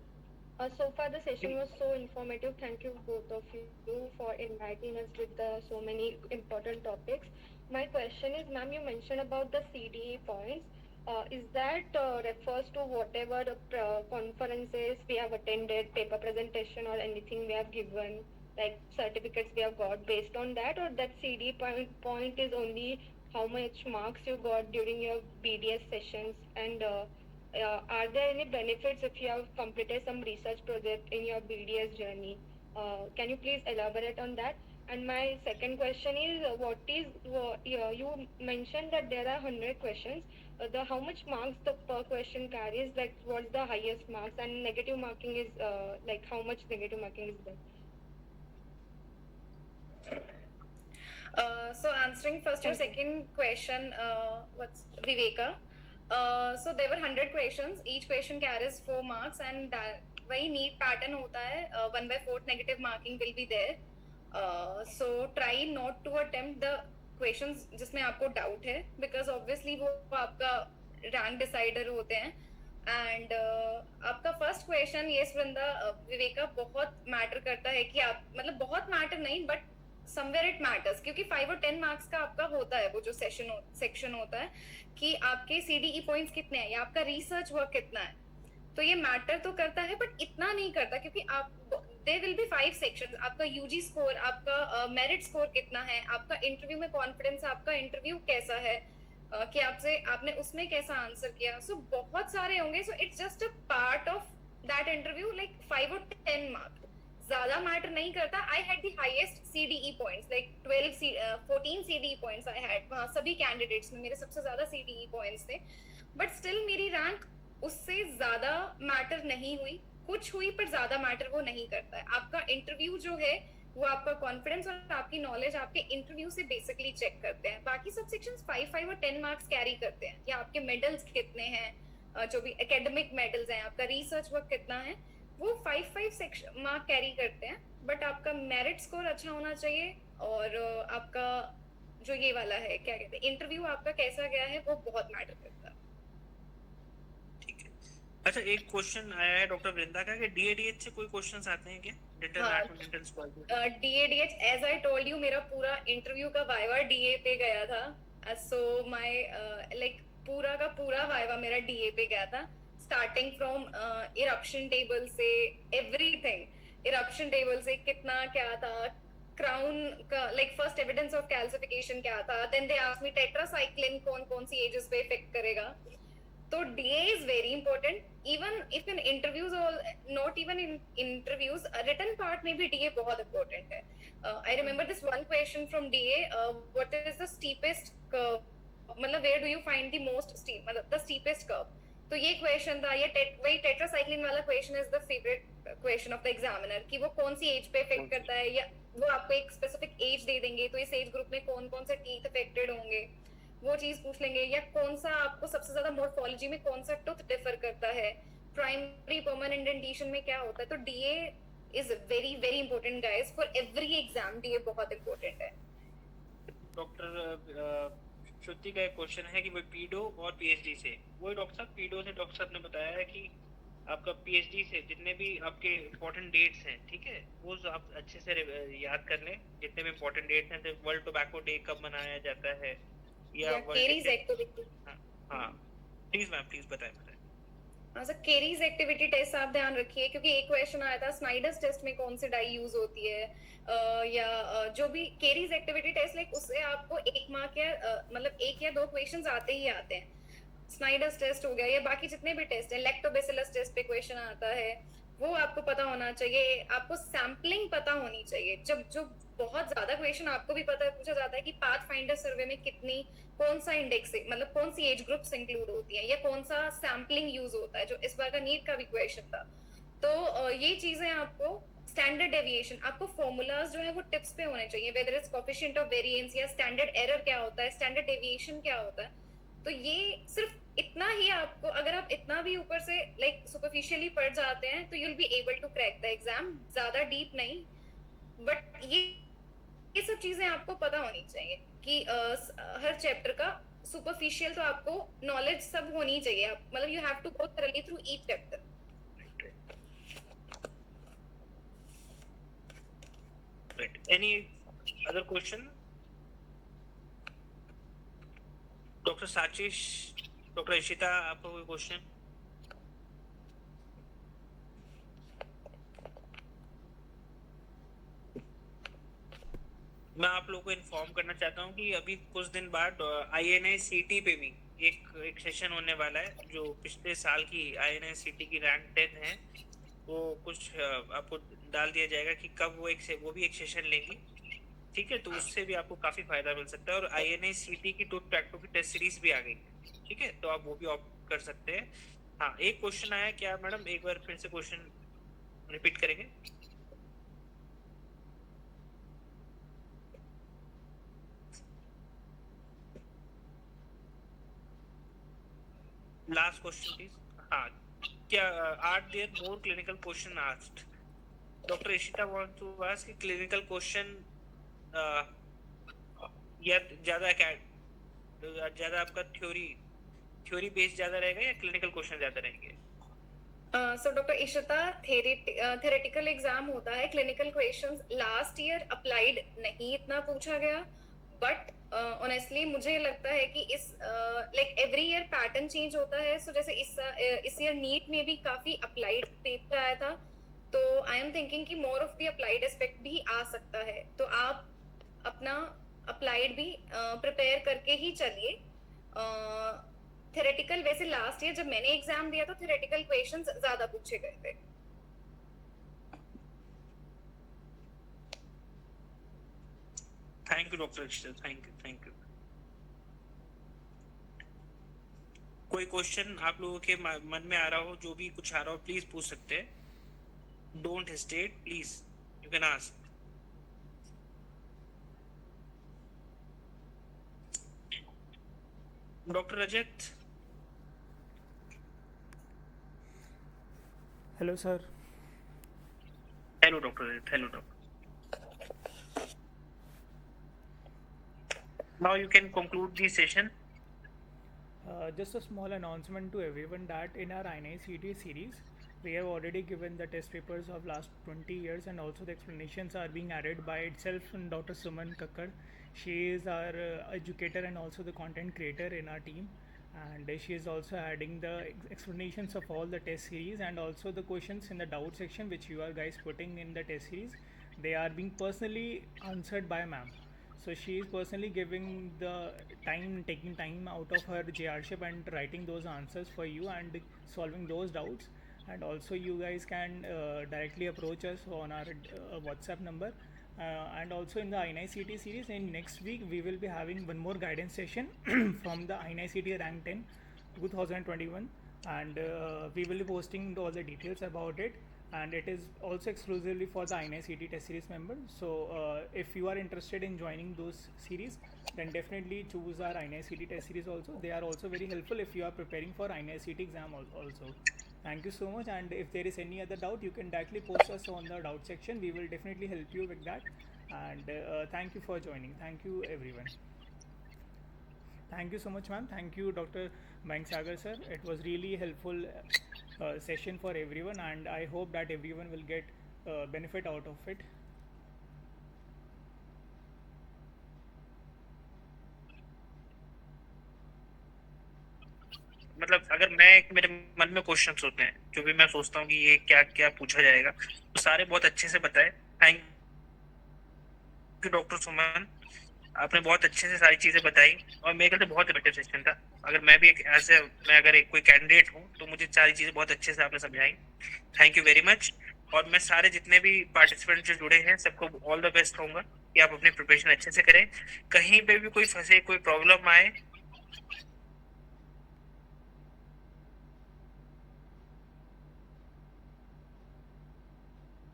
So far the session was so informative. Thank you both of you for inviting us with so many important topics. My question is, ma'am, you mentioned about the CDE points. Is that refers to whatever the conferences we have attended, paper presentation or anything we have given, like certificates we have got based on that, or that CDE point is only how much marks you got during your BDS sessions? And are there any benefits if you have completed some research project in your BDS journey? Can you please elaborate on that? And my second question is, you mentioned that there are 100 questions. The how much marks the per question carries? Like, what's the highest marks? And negative marking is like how much negative marking is there? So answering first your Thank you. second question, what's Viveka? So there were 100 questions. Each question carries 4 marks, and वही neat pattern होता है. 1/4 negative marking will be there. So try not to attempt the questions जिसमें आपको doubt है, because obviously वो आपका rank decider होते हैं. एंड आपका फर्स्ट क्वेश्चन, ये वृंदा, विवेका, बहुत मैटर करता है कि आप, मतलब बहुत मैटर नहीं, बट समवेयर इट मैटर्स, क्योंकि 5 और 10 मार्क्स का आपका होता है वो जो सेक्शन होता है कि आपके सीडीई पॉइंट्स कितने हैं या आपका रिसर्च वर्क कितना है. तो ये मैटर तो करता है, बट इतना नहीं करता, क्योंकि आप देयर विल बी 5 सेक्शंस. आपका यूजी स्कोर, आपका मेरिट स्कोर कितना है, आपका इंटरव्यू में कॉन्फिडेंस, आपका इंटरव्यू कैसा है, कि आपसे आपने उसमें कैसा आंसर किया. सो बहुत सारे होंगे. So it's just a part of that interview. Like 5 और 10 मार्क ज्यादा मैटर नहीं करता. I had the highest CDE points, like 14 CDE points I had. वहां सभी कैंडिडेट्स में मेरे सबसे ज्यादा सीडीई पॉइंट्स थे, बट स्टिल मेरी रैंक उससे ज्यादा मैटर नहीं हुई. कुछ हुई, पर ज्यादा मैटर वो नहीं करता है. आपका इंटरव्यू जो है वो आपका कॉन्फिडेंस और आपकी नॉलेज आपके इंटरव्यू से बेसिकली चेक करते हैं. बाकी सब सेक्शंस 5 और 10 मार्क्स कैरी करते हैं, या आपके मेडल्स कितने हैं, जो भी एकेडमिक मेडल्स हैं, आपका रिसर्च वर्क कितना है, वो 5 सेक्शन मार्क कैरी करते हैं. बट आपका मेरिट स्कोर अच्छा होना चाहिए, और आपका जो ये वाला है, क्या कहते हैं, इंटरव्यू आपका कैसा गया है, वो बहुत मैटर करता है. ठीक है. अच्छा, एक क्वेश्चन आया है डॉक्टर वृंदा का कि डीएडीएच से कोई क्वेश्चंस आते हैं क्या? डेंटल हाँ, anatomy, dental squad. DADH, as I told you, मेरा पूरा इंटरव्यू का वाइवा डीए पे गया था. सो माय लाइक पूरा का पूरा वाइवा मेरा डीए पे गया था. स्टार्टिंग फ्रॉम इरप्शन टेबल से एवरीथिंग. इरप्शन टेबल से कितना क्या था, क्राउन का like first evidence of calcification क्या था, then they asked me tetracycline कौन कौन सी एजेस पे इफेक्ट करेगा. तो DA is very important. Even if in interviews, or not even in interviews, written part में भी DA बहुत important है. I remember this one question from DA. What is the steepest curve? मतलब where do you find the most steep, मतलब the steepest curve. तो ये question था. ये वही टेट्रासाइक्लिन वाला question is the favourite question of the examiner, कि वो कौन सी एज पे इफेक्ट करता है, या वो आपको एक स्पेसिफिक एज दे देंगे, तो इस एज ग्रुप में कौन कौन से टीथ अफेक्टेड होंगे, वो चीज पूछ लेंगे. या कौन सा आपको सबसे ज्यादा मोर्फोलॉजी में कौन सा टूथ डिफर करता है, प्राइमरी परमानेंट डेंटिशन में क्या होता है. तो DA is very very important guys, for every exam DA बहुत इंपॉर्टेंट है. डॉक्टर श्रुति का एक क्वेश्चन है कि वो पीडो और पीएचडी से, वही डॉक्टर साहब, पीडो से डॉक्टर साहब ने बताया है कि आपका पीएचडी से जितने भी आपके इम्पोर्टेंट डेट्स हैं, ठीक है, वो आप अच्छे से याद कर लें. जितने भी इम्पोर्टेंट डेट्स हैं, तो वर्ल्ड टोबैको डे कब मनाया जाता है, या केरीज एक्टिविटी. हाँ, प्लीज मैम, प्लीज बताएं. हाँ सर, केरीज एक्टिविटी टेस्ट आप ध्यान रखिए, क्योंकि एक क्वेश्चन आया था स्नाइडर्स टेस्ट में कौन से डाई यूज होती है, या जो भी केरीज एक्टिविटी टेस्ट, लाइक उससे आपको 1 मार्क या मतलब 1 या 2 क्वेश्चंस आते ही आते हैं. स्नाइडर्स टेस्ट हो गया, या बाकी जितने भी टेस्ट है, लैक्टोबैसिलस टेस्ट पे क्वेश्चन आता है, वो आपको पता होना चाहिए. आपको सैम्पलिंग पता होनी चाहिए. जब जो बहुत ज्यादा क्वेश्चन आपको भी पता पूछा जाता है कि पाथ फाइंडर सर्वे में कितनी, कौन सा इंडेक्स है, मतलब कौन सी एज ग्रुप्स इंक्लूड होती है, या कौन सा सैम्पलिंग यूज होता है, जो इस बार का नीट का भी क्वेश्चन था. तो ये चीजें आपको, स्टैंडर्ड डेविएशन, आपको फॉर्मूलाज जो है वो टिप्स पे होने चाहिए, whether is coefficient of variance, या स्टैंडर्ड एरर क्या होता है, स्टैंडर्ड डेविएशन क्या होता है. तो ये सिर्फ इतना ही आपको, अगर आप इतना भी ऊपर से लाइक सुपरफिशियली पढ़ जाते हैं, तो you will be able to crack the exam. ज्यादा डीप नहीं, बट ये सब चीजें आपको पता होनी चाहिए कि हर चैप्टर का सुपरफिशियल तो आपको नॉलेज सब होनी चाहिए. मतलब you have to go thoroughly through each chapter. Any other question? Dr. Sachish, Dr. Ishita, आपका कोई क्वेश्चन? मैं आप लोगों को इन्फॉर्म करना चाहता हूँ कि अभी कुछ दिन बाद INI-CT पे भी एक सेशन होने वाला है। जो पिछले साल की INI-CT की रैंक 10 है, वो कुछ आपको डाल दिया जाएगा कि कब वो भी एक सेशन लेंगी। ठीक है, तो उससे भी आपको काफी फायदा मिल सकता है। और INI-CT की टू की टेस्ट सीरीज भी आ गई। ठीक है, तो आप वो भी ऑप्ट कर सकते हैं। हाँ, एक क्वेश्चन आया, क्या मैडम एक बार फिर से क्वेश्चन रिपीट करेंगे? Last question please. हाँ, क्या are there more clinical question asked? Doctor Ishita want to ask clinical question, या ज्यादा आपका थ्योरी बेस्ड ज्यादा रहेगा या क्लिनिकल क्वेश्चन ज्यादा रहेंगे? So Dr. Ishita, theoretical exam होता है, clinical questions last year applied नहीं इतना पूछा गया, बट ऑनेस्टली मुझे लगता है कि इस like every year pattern change होता है। सो जैसे इस ईयर नीट में भी काफी अप्लाइड पेपर आया था, तो आई एम थिंकिंग कि more of the applied aspect भी आ सकता है, तो आप अपना अप्लाइड भी प्रिपेयर करके ही चलिए। थ्योरेटिकल वैसे लास्ट ईयर जब मैंने एग्जाम दिया तो थ्योरेटिकल क्वेश्चंस ज्यादा पूछे गए थे। Thank you doctor Ishita, thank you. कोई क्वेश्चन आप लोगों के मन में आ रहा हो, जो भी कुछ आ रहा हो, प्लीज पूछ सकते हैं। Don't hesitate, please you can ask. Doctor Rajat. Hello sir. Hello doctor Rajat, hello doctor. Now you can conclude the session. Just a small announcement to everyone that in our INI-CT series, we have already given the test papers of last 20 years, and also the explanations are being added by itself from Dr. Suman Kakkar. She is our educator and also the content creator in our team, and she is also adding the explanations of all the test series and also the questions in the doubt section which you are guys putting in the test series. They are being personally answered by ma'am. So she is personally giving the time, taking time out of her JRship and writing those answers for you and solving those doubts. And also you guys can directly approach us on our WhatsApp number. And also in the INI-CT series, in next week we will be having one more guidance session from the INI-CT rank 10 2021, and we will be posting all the details about it, and it is also exclusively for the INI-CT test series members. So if you are interested in joining those series, then definitely choose our INI-CT test series also. They are also very helpful if you are preparing for INI-CT exam also. Thank you so much, and if there is any other doubt, you can directly post us on the doubt section. We will definitely help you with that. And thank you for joining. Thank you everyone. Thank you so much, ma'am. Thank you, Dr. Mayank Sagar sir. It was really helpful session for everyone, and I hope that everyone will get benefit out of it. मतलब अगर मेरे मन में questions होते हैं, जो भी मैं सोचता हूँ कि ये क्या क्या पूछा जाएगा, तो सारे बहुत अच्छे से बताए। थैंक यू डॉक्टर सुमन, आपने बहुत अच्छे से सारी चीजें बताई, और मेरे ख्याल से बहुत इफेक्टिव सेशन था। अगर मैं भी मैं अगर कोई कैंडिडेट हूँ, तो मुझे सारी चीजें बहुत अच्छे से आपने समझाई। Thank you very much. और मैं सारे जितने भी पार्टिसिपेंट जो जुड़े हैं, सबको ऑल द बेस्ट कहूंगा कि आप अपनी प्रिपरेशन अच्छे से करें। कहीं पे भी कोई फंसे, कोई प्रॉब्लम आए,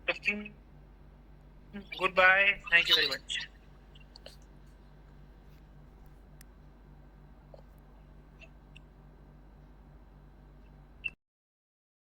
तो goodbye, thank you very much.